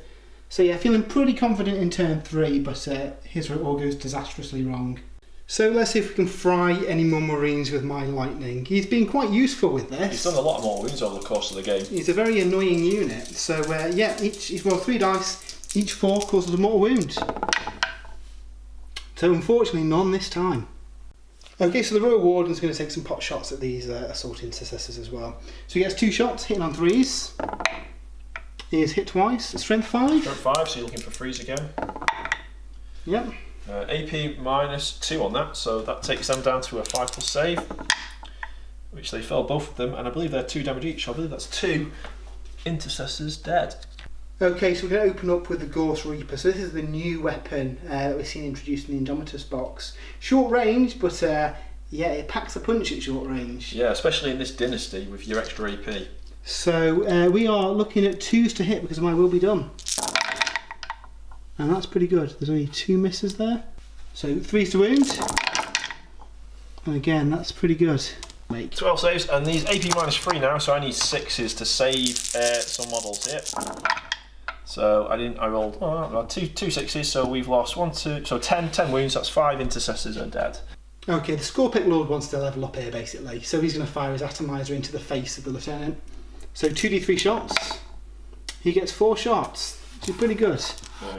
So yeah, feeling pretty confident in turn 3, but here's where it all goes disastrously wrong. So let's see if we can fry any more Marines with my lightning. He's been quite useful with this. He's done a lot more wounds over the course of the game. He's a very annoying unit. So yeah, he's rolled 3 dice, each 4 causes a mortal wound. So unfortunately none this time. Okay, so the Royal Warden's going to take some pot shots at these Assault Intercessors as well. So he gets 2 shots, hitting on 3s. He is hit twice, strength 5. Strength 5, so you're looking for 3s again. Yep. AP -2 on that, so that takes them down to a 5+ save, which they failed both of them, and I believe they're 2 damage each. I believe that's 2 Intercessors dead. Okay, so we're going to open up with the Gauze Reaper. So this is the new weapon that we've seen introduced in the Indomitus box. Short range, but yeah, it packs a punch at short range. Yeah, especially in this dynasty with your extra AP. So we are looking at 2s to hit because my will be done. And that's pretty good. There's only 2 misses there. So 3s to wound. And again, that's pretty good. 12 saves, and these AP -3 now, so I need 6s to save some models here. So I rolled 2 6s, so we've lost 1, 2, so 10 wounds, that's 5 Intercessors are dead. Okay, the Scorpec Lord wants to level up here basically, so he's going to fire his atomizer into the face of the Lieutenant. So 2d3 shots, he gets 4 shots, which is pretty good.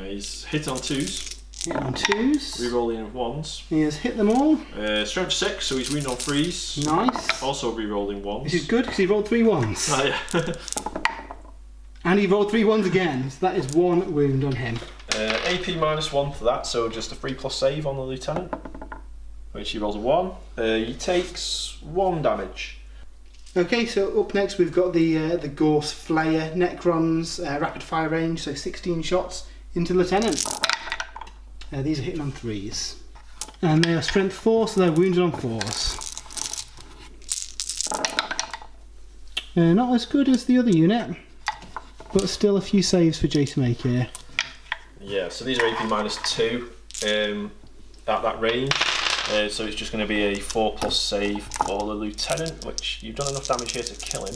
He's hit on 2s. Hit on 2s. Rerolling 1s. He has hit them all. Strength 6, so he's wounded on 3s. Nice. Also rerolling 1s. This is good because he rolled 3 1s. Oh, yeah. And he rolled 3 1s again, so that is 1 wound on him. AP -1 for that, so just a 3+ save on the Lieutenant, which he rolls a 1. He takes 1 damage. Okay, so up next we've got the Gauze Flayer Necrons, rapid fire range, so 16 shots into Lieutenant. These are hitting on 3s. And they are strength 4, so they're wounded on 4s. Not as good as the other unit, but still a few saves for Jay to make here. Yeah, so these are AP -2 at that range. So it's just going to be a 4+ save for the Lieutenant, which you've done enough damage here to kill him.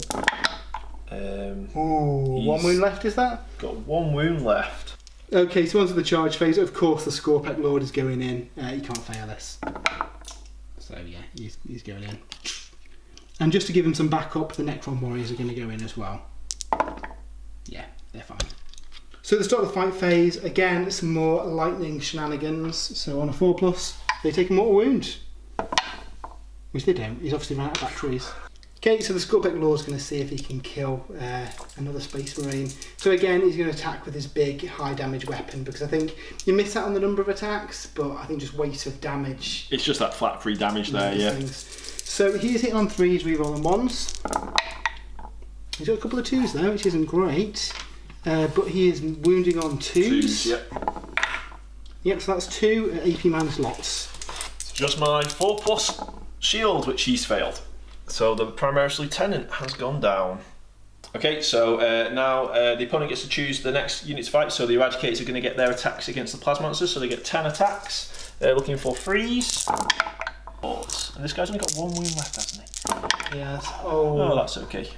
Ooh, 1 wound left, is that? Got 1 wound left. Okay, so onto the charge phase. Of course, the Scorpec Lord is going in. You can't fail this. So yeah, he's going in. And just to give him some backup, the Necron warriors are going to go in as well. Yeah, they're fine. So at the start of the fight phase, again, some more lightning shenanigans. So on a 4+, They take a mortal wound. Which they don't. He's obviously run out of batteries. Okay, so the Skullbeck Lord's going to see if he can kill another Space Marine. So again, he's going to attack with his big, high damage weapon, because I think you miss out on the number of attacks, but I think just weight of damage. It's just that flat 3 damage there, yeah. So he's hitting on 3s, re-rolling 1s. He's got a couple of 2s there, which isn't great. But he is wounding on 2s. Yep. Yep, so that's 2 AP minus lots. It's just my 4+ shield, which he's failed. So the Primaris Lieutenant has gone down. Okay, so now the opponent gets to choose the next unit to fight. So the Eradicators are going to get their attacks against the Plasma Monsters. So they get 10 attacks. They're looking for 3s. 4s. And this guy's only got 1 wound left, hasn't he? Yes. Oh, that's okay.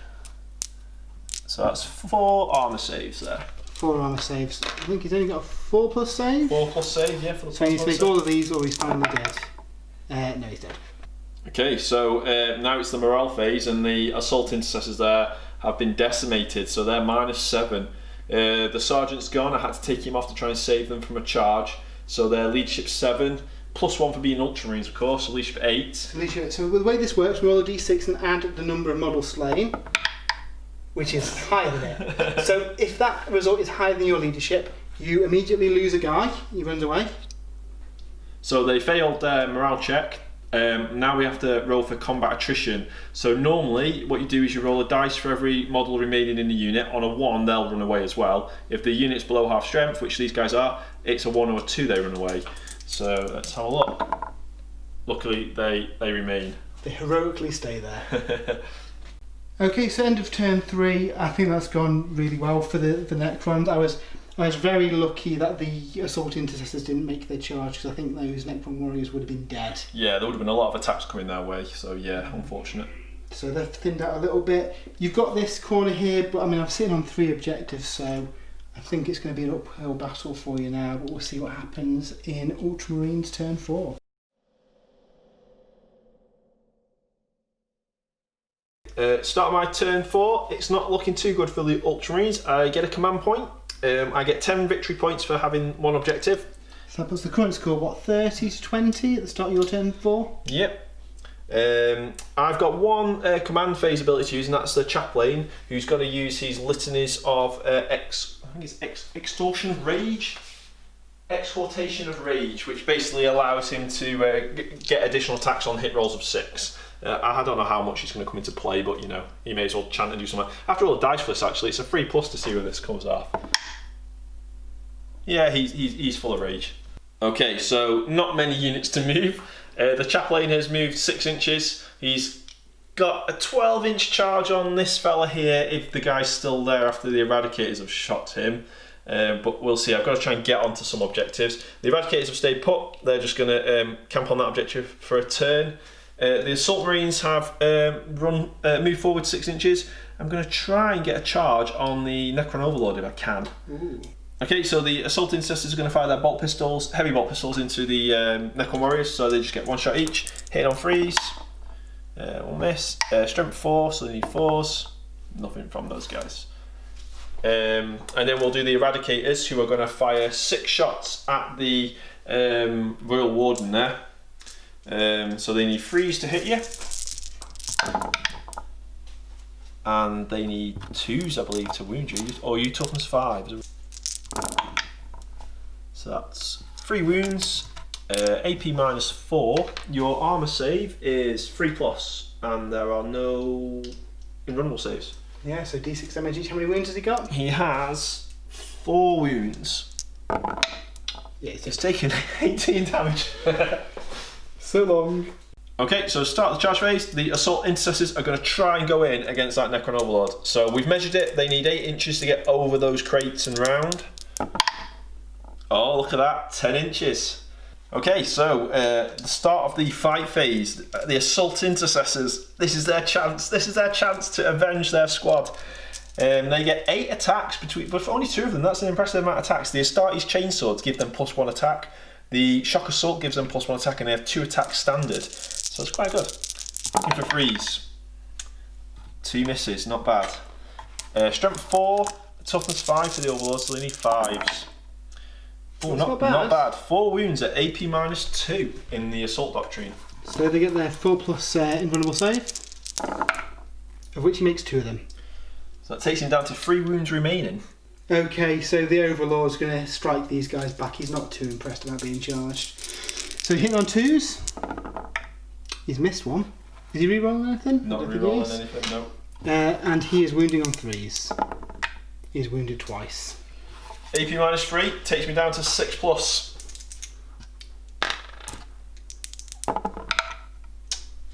So that's 4 armour saves there. 4 armour saves. I think he's only got a 4+ save. 4+ save, yeah, for the So he needs to make all of these or he's finally dead. No, he's dead. Okay, so now it's the morale phase, and the assault intercessors there have been decimated, so they're -7. The sergeant's gone. I had to take him off to try and save them from a charge, so they're leadership 7, +1 for being Ultramarines, of course, so leadership 8. So the way this works, we roll a d6 and add the number of models slain, which is higher than it. So if that result is higher than your leadership, you immediately lose a guy. He runs away. So they failed their morale check. Now we have to roll for combat attrition. So normally what you do is you roll a dice for every model remaining in the unit. On a 1 they'll run away as well. If the unit's below half strength, which these guys are, it's a 1 or a 2 they run away. So let's have a look. Luckily they remain. They heroically stay there. Okay, so end of turn 3. I think that's gone really well for the Necrons. I was very lucky that the assault intercessors didn't make their charge, because I think those Necron warriors would have been dead. Yeah, there would have been a lot of attacks coming their way, so yeah, unfortunate. So they've thinned out a little bit. You've got this corner here, but I mean, I've seen on 3 objectives, so I think it's going to be an uphill battle for you now, but we'll see what happens in Ultramarines turn 4. Start of my turn 4, it's not looking too good for the Ultramarines. I get a command point. I get 10 victory points for having 1 objective. So that puts the current score, what, 30 to 20 at the start of your turn 4? Yep. I've got 1 command phase ability to use, and that's the Chaplain, who's got to use his litanies of extortion of rage? Exhortation of Rage, which basically allows him to get additional attacks on hit rolls of 6. I don't know how much it's going to come into play, but you know, he may as well chant and do something. After all the dice for this, actually, it's a 3+ to see where this comes off. Yeah, he's full of rage. Okay, so not many units to move. The Chaplain has moved 6 inches. He's got a 12-inch charge on this fella here if the guy's still there after the Eradicators have shot him. But we'll see. I've got to try and get onto some objectives. The Eradicators have stayed put. They're just going to camp on that objective for a turn. The Assault Marines have moved forward 6 inches. I'm going to try and get a charge on the Necron Overlord if I can. Ooh. Okay, so the Assault Intercessors are going to fire their bolt pistols, heavy bolt pistols, into the Necron Warriors, so they just get 1 shot each. Hit on 3s. 1 miss. Strength 4, so they need 4s. Nothing from those guys. And then we'll do the Eradicators, who are going to fire 6 shots at the Royal Warden there. So they need 3s to hit you, and they need 2s, I believe, to wound you. Or you toughness 5. So that's 3 wounds, AP -4. Your armor save is 3+, and there are no invulnerable saves. Yeah, so d6 damage each. How many wounds has he got? He has 4 wounds. Yeah, he's taken 18 damage. So long. Okay, so start the charge phase. The Assault Intercessors are going to try and go in against that Necron Overlord. So we've measured it. They need 8 inches to get over those crates and round. Oh, look at that, 10 inches. Okay, so the start of the fight phase. The Assault Intercessors. This is their chance. This is their chance to avenge their squad. They get 8 attacks, but for only 2 of them. That's an impressive amount of attacks. The Astartes Chainswords give them +1 attack. The Shock Assault gives them +1 attack, and they have 2 attacks standard. So it's quite good. Looking for 3s. 2 misses, not bad. Strength 4, toughness 5 for the Overlords, so they need 5s. Oh, not bad. 4 wounds at AP -2 in the Assault Doctrine. So they get their 4+ invulnerable save, of which he makes 2 of them. So that takes him down to 3 wounds remaining. Okay, so the Overlord's going to strike these guys back. He's not too impressed about being charged. So hitting on 2s. He's missed one. Is he re-rolling anything? Not re-rolling anything, no. And he is wounding on 3s. He's wounded twice. AP -3 takes me down to 6+.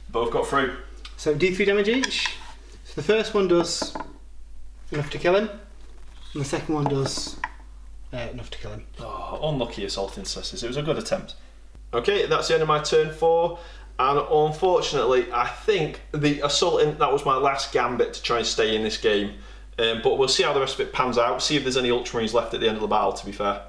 Both got through. So D3 damage each. So the first one does enough to kill him, and the second one does enough to kill him. Oh, unlucky Assault Incesses. It was a good attempt. Okay, that's the end of my turn 4. And unfortunately, I think the Assault, that was my last gambit to try and stay in this game. But we'll see how the rest of it pans out, see if there's any Ultramarines left at the end of the battle, to be fair.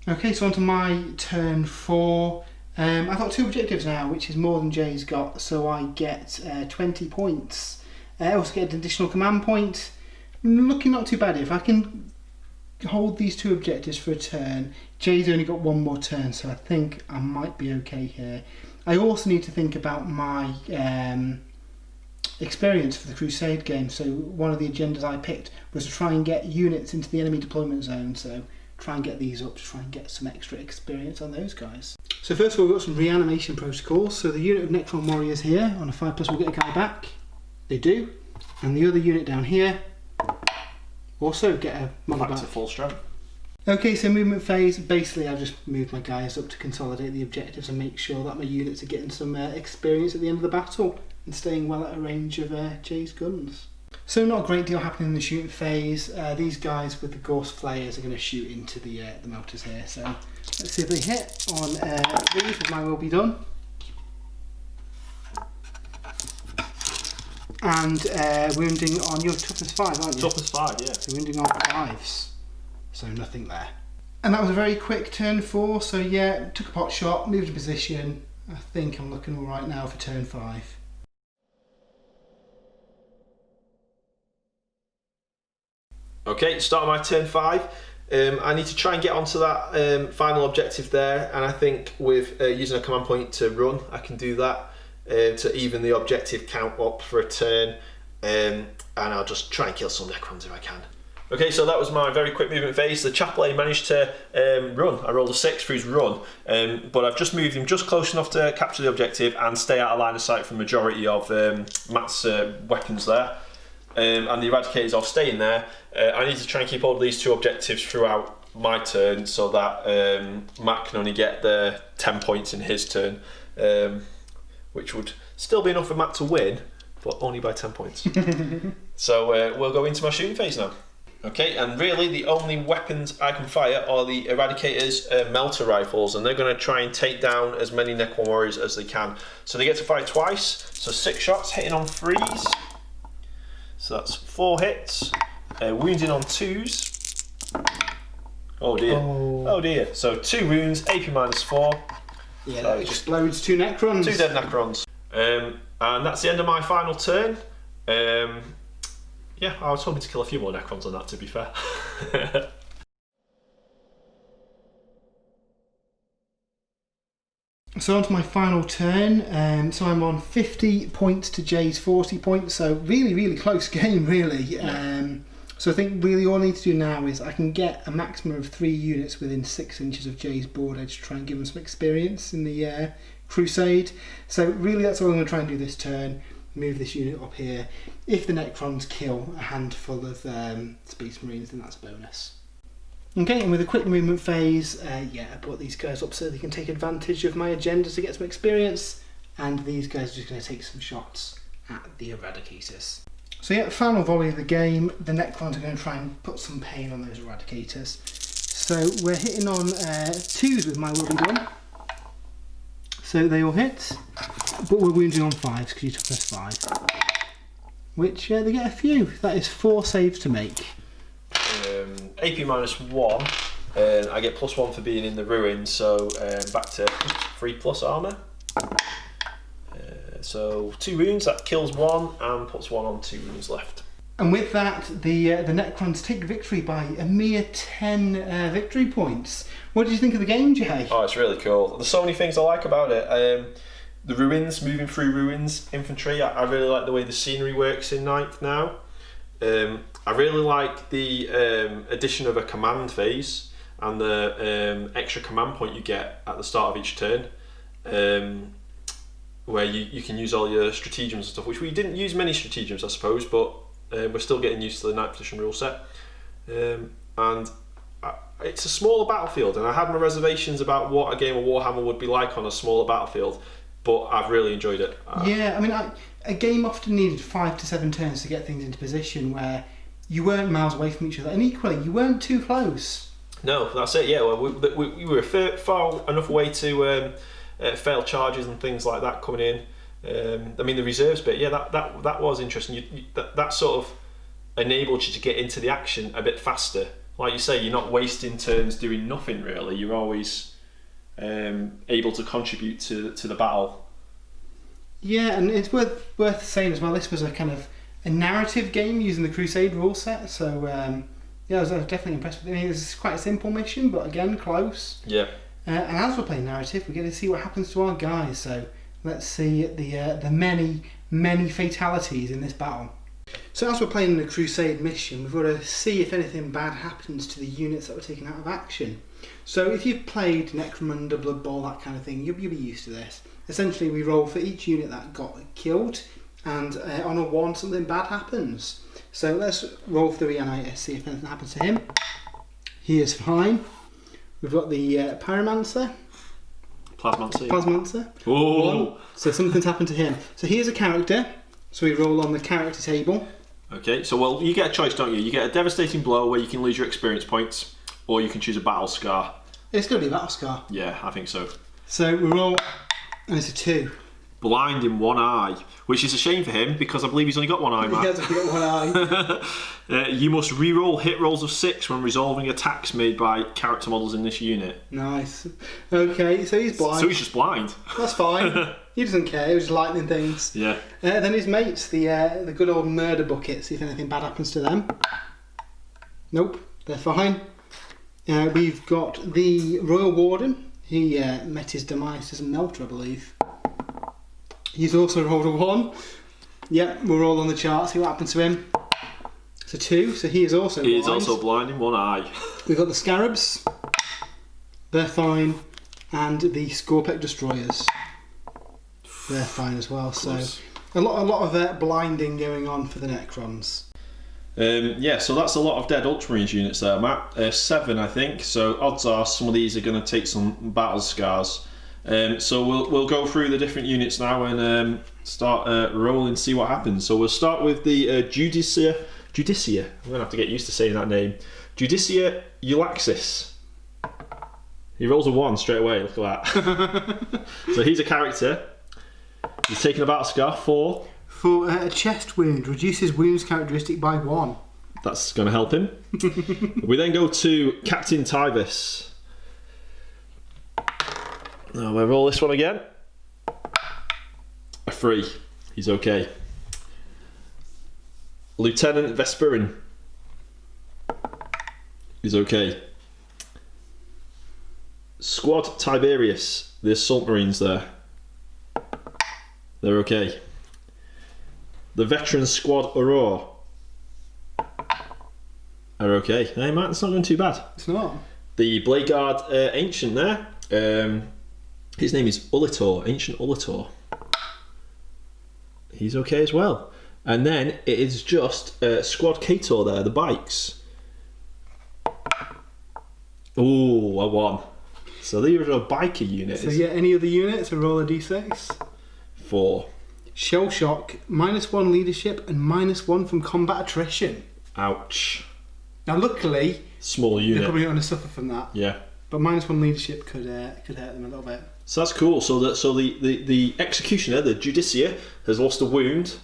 Okay, so on to my turn 4. I've got 2 objectives now, which is more than Jay's got, so I get 20 points. I also get an additional command point. Looking not too bad here. If I can hold these 2 objectives for a turn, Jay's only got 1 more turn, so I think I might be okay here. I also need to think about my experience for the Crusade game. So one of the agendas I picked was to try and get units into the enemy deployment zone, so try and get these up to try and get some extra experience on those guys. So first of all, we've got some reanimation protocols. So the unit of Necron warriors here on a 5+ will get a guy back. They do. And the other unit down here also get a model back. Back to full strength. Okay, so movement phase, basically I've just moved my guys up to consolidate the objectives and make sure that my units are getting some experience at the end of the battle and staying well at a range of Jay's guns. So not a great deal happening in the shooting phase. These guys with the Gauss flayers are going to shoot into the motors here, so let's see if they hit on 3s with my will be done. And wounding on your toughness 5, aren't you? Toughness 5, yeah. So wounding on 5s. So nothing there. And that was a very quick turn 4, so yeah, took a pot shot, moved to position. I think I'm looking alright now for turn 5. Okay, start my turn 5. I need to try and get onto that final objective there, and I think with using a command point to run, I can do that to even the objective count up for a turn, and I'll just try and kill some Necrons if I can. Okay, so that was my very quick movement phase. The Chaplain managed to run. I rolled a 6 for his run, but I've just moved him just close enough to capture the objective and stay out of line of sight for the majority of Matt's weapons there. And the Eradicators are staying there. I need to try and keep all of these 2 objectives throughout my turn so that Matt can only get the 10 points in his turn, which would still be enough for Matt to win, but only by 10 points. So we'll go into my shooting phase now. Okay, and really the only weapons I can fire are the Eradicators' melter rifles, and they're going to try and take down as many Necron warriors as they can. So they get to fire twice, so 6 shots, hitting on 3s. So that's 4 hits, wounding on 2s. Oh dear, oh dear. So 2 wounds, AP -4. Yeah, that explodes 2 Necrons. 2 dead Necrons. And that's the end of my final turn. Yeah, I was hoping to kill a few more Necrons on that, to be fair. So on to my final turn. So I'm on 50 points to Jay's 40 points, so really close game, really. Yeah. So I think really all I need to do now is I can get a maximum of 3 units within 6 inches of Jay's board edge to try and give him some experience in the Crusade. So really that's all I'm going to try and do this turn. Move this unit up here. If the Necrons kill a handful of Space Marines, then that's a bonus. Okay, and with a quick movement phase, yeah, I brought these guys up so they can take advantage of my agenda to get some experience, and these guys are just going to take some shots at the Eradicators. So yeah, final volley of the game, the Necrons are going to try and put some pain on those Eradicators. So we're hitting on 2s with my will be done. So they all hit, but we're wounding on 5s because you took us 5. Which they get a few. That is 4 saves to make. AP -1. I get +1 for being in the ruins, so back to 3+ armour. So 2 wounds, that kills 1 and puts 1 on 2 wounds left. And with that, the Necrons take victory by a mere 10 victory points. What did you think of the game, Jay? Oh, it's really cool. There's so many things I like about it. The ruins, moving through ruins, infantry. I really like the way the scenery works in 9th now. I really like the addition of a command phase and the extra command point you get at the start of each turn, where you can use all your stratagems and stuff, which we didn't use many stratagems, I suppose, but we're still getting used to the 9th edition rule set. And it's a smaller battlefield, and I had my reservations about what a game of Warhammer would be like on a smaller battlefield, but I've really enjoyed it. Yeah, I mean, a game often needed 5 to 7 turns to get things into position where you weren't miles away from each other, and equally, you weren't too close. No, that's it, yeah. Well, we were far enough away to fail charges and things like that coming in. I mean, the reserves bit, yeah, that was interesting. That sort of enabled you to get into the action a bit faster. Like you say, you're not wasting turns doing nothing really. You're always able to contribute to the battle. Yeah, and it's worth saying as well, this was a kind of a narrative game using the Crusade rule set, so yeah, I was definitely impressed with it. I mean, it's quite a simple mission, but again, close. Yeah. And as we're playing narrative, we get to see what happens to our guys, so let's see the many fatalities in this battle. So as we're playing the Crusade mission, we've got to see if anything bad happens to the units that were taken out of action. So if you've played Necromunda, Blood Bowl, that kind of thing, you'll be used to this. Essentially, we roll for each unit that got killed, and on a 1, something bad happens. So let's roll for the Reanimator, see if anything happens to him. He is fine. We've got the Pyromancer. Plasmancer. Oh! 1. So something's happened to him. So here's a character. So we roll on the character table. Okay, so well, you get a choice, don't you? You get a devastating blow where you can lose your experience points, or you can choose a battle scar. It's going to be a battle scar. Yeah, I think so. So we roll, and it's a 2. Blind in one eye, which is a shame for him because I believe he's only got one eye, Matt. He has only got one eye. You must re-roll hit rolls of 6 when resolving attacks made by character models in this unit. Nice. Okay, so he's blind. So he's just blind. That's fine. He doesn't care, he was just lightning things. Yeah. Then his mates, the good old murder bucket, see if anything bad happens to them. Nope, they're fine. We've got the Royal Warden. He met his demise as a melter, I believe. He's also rolled a 1. Yep, we're all on the chart, see what happens to him. It's a 2, so he is also blind. He is also blind in one eye. We've got the Scarabs. They're fine. And the Scorpec Destroyers. They're fine as well. So a lot of blinding going on for the Necrons. Yeah, so that's a lot of dead Ultramarines units there, Matt. 7, I think. So odds are some of these are going to take some battle scars. So we'll go through the different units now and start rolling, see what happens. So we'll start with the Judicia. I'm going to have to get used to saying that name. Judicia Eulaxis. He rolls a 1 straight away, look at that. So he's a character. He's taking a battle scar 4. For a chest wound, reduces wounds characteristic by 1. That's going to help him. We then go to Captain Tyvis. Now we'll roll this one again. A 3. He's okay. Lieutenant Vesperin. He's okay. Squad Tiberius. The Assault Marines there. They're okay. The Veteran Squad Aurora are okay. Hey Matt, it's not going too bad. It's not. The Blade Guard Ancient there. His name is Ulitor, Ancient Ulitor. He's okay as well. And then it is just Squad Kator there, the bikes. Ooh, a 1. So these are a biker unit. So yeah, any other units, roll a d6. 4. Shell Shock, -1 leadership and -1 from combat attrition. Ouch. Now luckily, small unit. they're probably going to suffer from that. Yeah. But -1 leadership could hurt them a little bit. So that's cool. So the executioner, the Judicia, has lost a wound,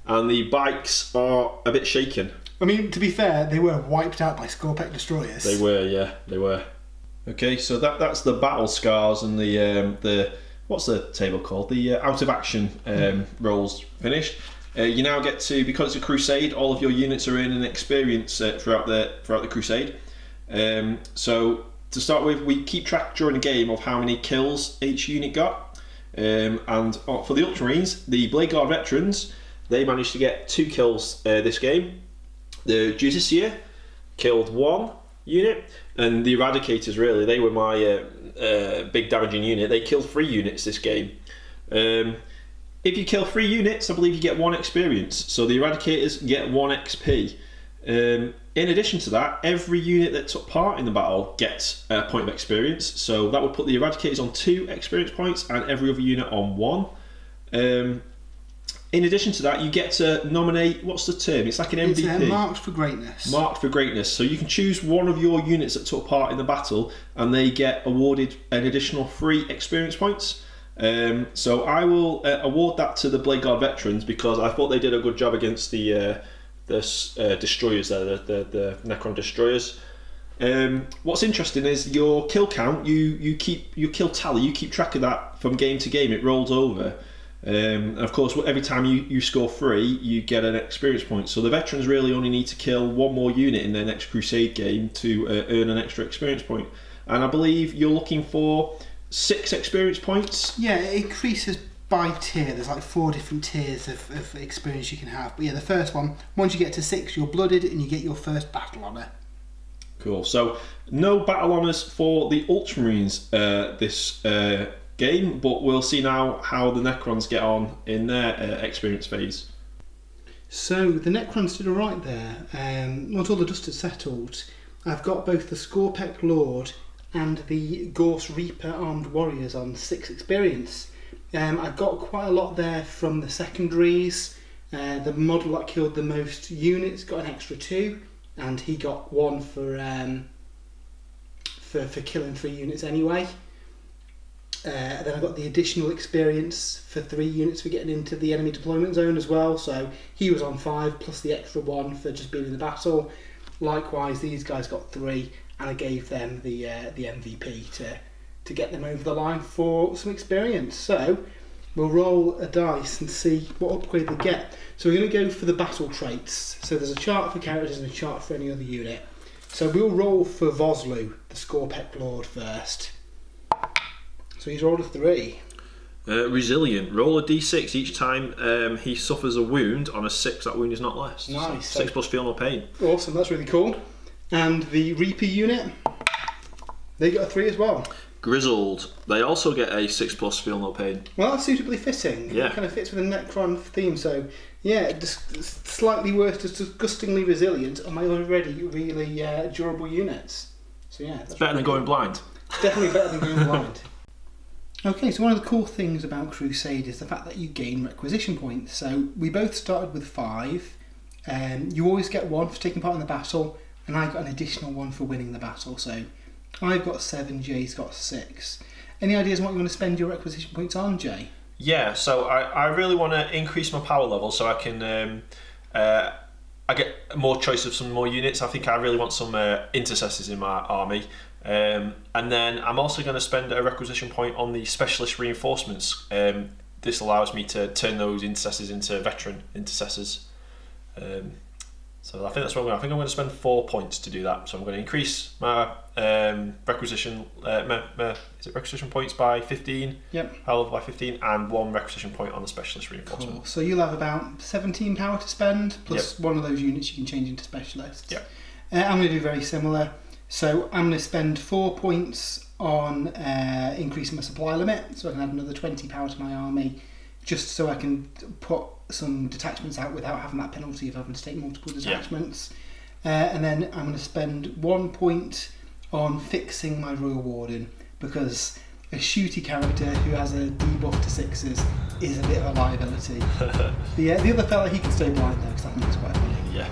and the bikes are a bit shaken. I mean, to be fair, they were wiped out by Scorpec Destroyers. They were, yeah, they were. Okay, so that's the battle scars and the what's the table called? The out of action rolls finished. You now get to, because it's a crusade, all of your units are earning experience throughout the crusade. So to start with, we keep track during the game of how many kills each unit got. And for the Ultramarines, the Blade Guard veterans, they managed to get 2 kills this game. The Justiciar killed 1 unit, and the Eradicators, really, they were my big damaging unit. They killed 3 units this game. If you kill 3 units, I believe you get 1 experience. So the Eradicators get 1 XP. In addition to that, every unit that took part in the battle gets a point of experience. So that would put the Eradicators on 2 experience points and every other unit on 1. In addition to that, you get to nominate, what's the term? It's like an MVP. It's marked for greatness. Marked for greatness. So you can choose one of your units that took part in the battle and they get awarded an additional 3 experience points. So I will award that to the Blade Guard veterans because I thought they did a good job against the destroyers there, the Necron destroyers. What's interesting is your kill count, you keep your kill tally, you keep track of that from game to game. It rolls over. And of course, every time you score 3, you get an experience point. So the veterans really only need to kill 1 more unit in their next Crusade game to earn an extra experience point. And I believe you're looking for 6 experience points. Yeah, it increases by tier. There's like 4 different tiers of experience you can have. But yeah, the first one, once you get to 6, you're blooded and you get your first battle honour. Cool. So no battle honours for the Ultramarines this game, but we'll see now how the Necrons get on in their experience phase. So the Necrons did alright there. Once all the dust had settled, I've got both the Skorpek Lord and the Gorse Reaper Armed Warriors on 6 experience. I've got quite a lot there from the secondaries. The model that killed the most units got an extra 2, and he got 1 for killing 3 units anyway. Then I've got the additional experience for 3 units for getting into the enemy deployment zone as well, so he was on 5 plus the extra 1 for just being in the battle. Likewise, these guys got 3, and I gave them the MVP to get them over the line for some experience. So we'll roll a dice and see what upgrade they get. So we're going to go for the battle traits. So there's a chart for characters and a chart for any other unit. So we'll roll for Vosloo, the Skorpek Lord, first. So he's rolled a 3. Resilient. Roll a d6 each time he suffers a wound. On a 6, that wound is not less. Nice. So 6 plus feel no pain. Awesome, that's really cool. And the Reaper unit, they got a 3 as well. Grizzled. They also get a 6 plus feel no pain. Well, that's suitably fitting. Yeah. It kind of fits with the Necron theme. So yeah, just slightly worse, just disgustingly resilient on my already really durable units. So yeah, it's better than going blind. Definitely better than going blind. Okay, so one of the cool things about Crusade is the fact that you gain requisition points. So we both started with 5. You always get 1 for taking part in the battle, and I got an additional 1 for winning the battle. So I've got 7, Jay's got 6. Any ideas on what you want to spend your requisition points on, Jay? Yeah, so I really want to increase my power level so I can I get more choice of some more units. I think I really want some intercessors in my army. And then I'm also going to spend a requisition point on the specialist reinforcements. This allows me to turn those intercessors into veteran intercessors. So I think that's what I'm going to spend 4 points to do that. So I'm going to increase my requisition requisition points by 15. Yep. Power level by 15, and 1 requisition point on the specialist reinforcement. Cool. So you'll have about 17 power to spend, plus Yep. one of those units you can change into specialists. Yep. I'm going to do very similar. So I'm going to spend 4 points on increasing my supply limit, so I can add another 20 power to my army, just so I can put some detachments out without having that penalty of having to take multiple detachments. And then I'm going to spend 1 point on fixing my Royal Warden, because a shooty character who has a debuff to 6s is a bit of a liability. The other fella, he can stay blind though, because that one's quite funny. Yeah.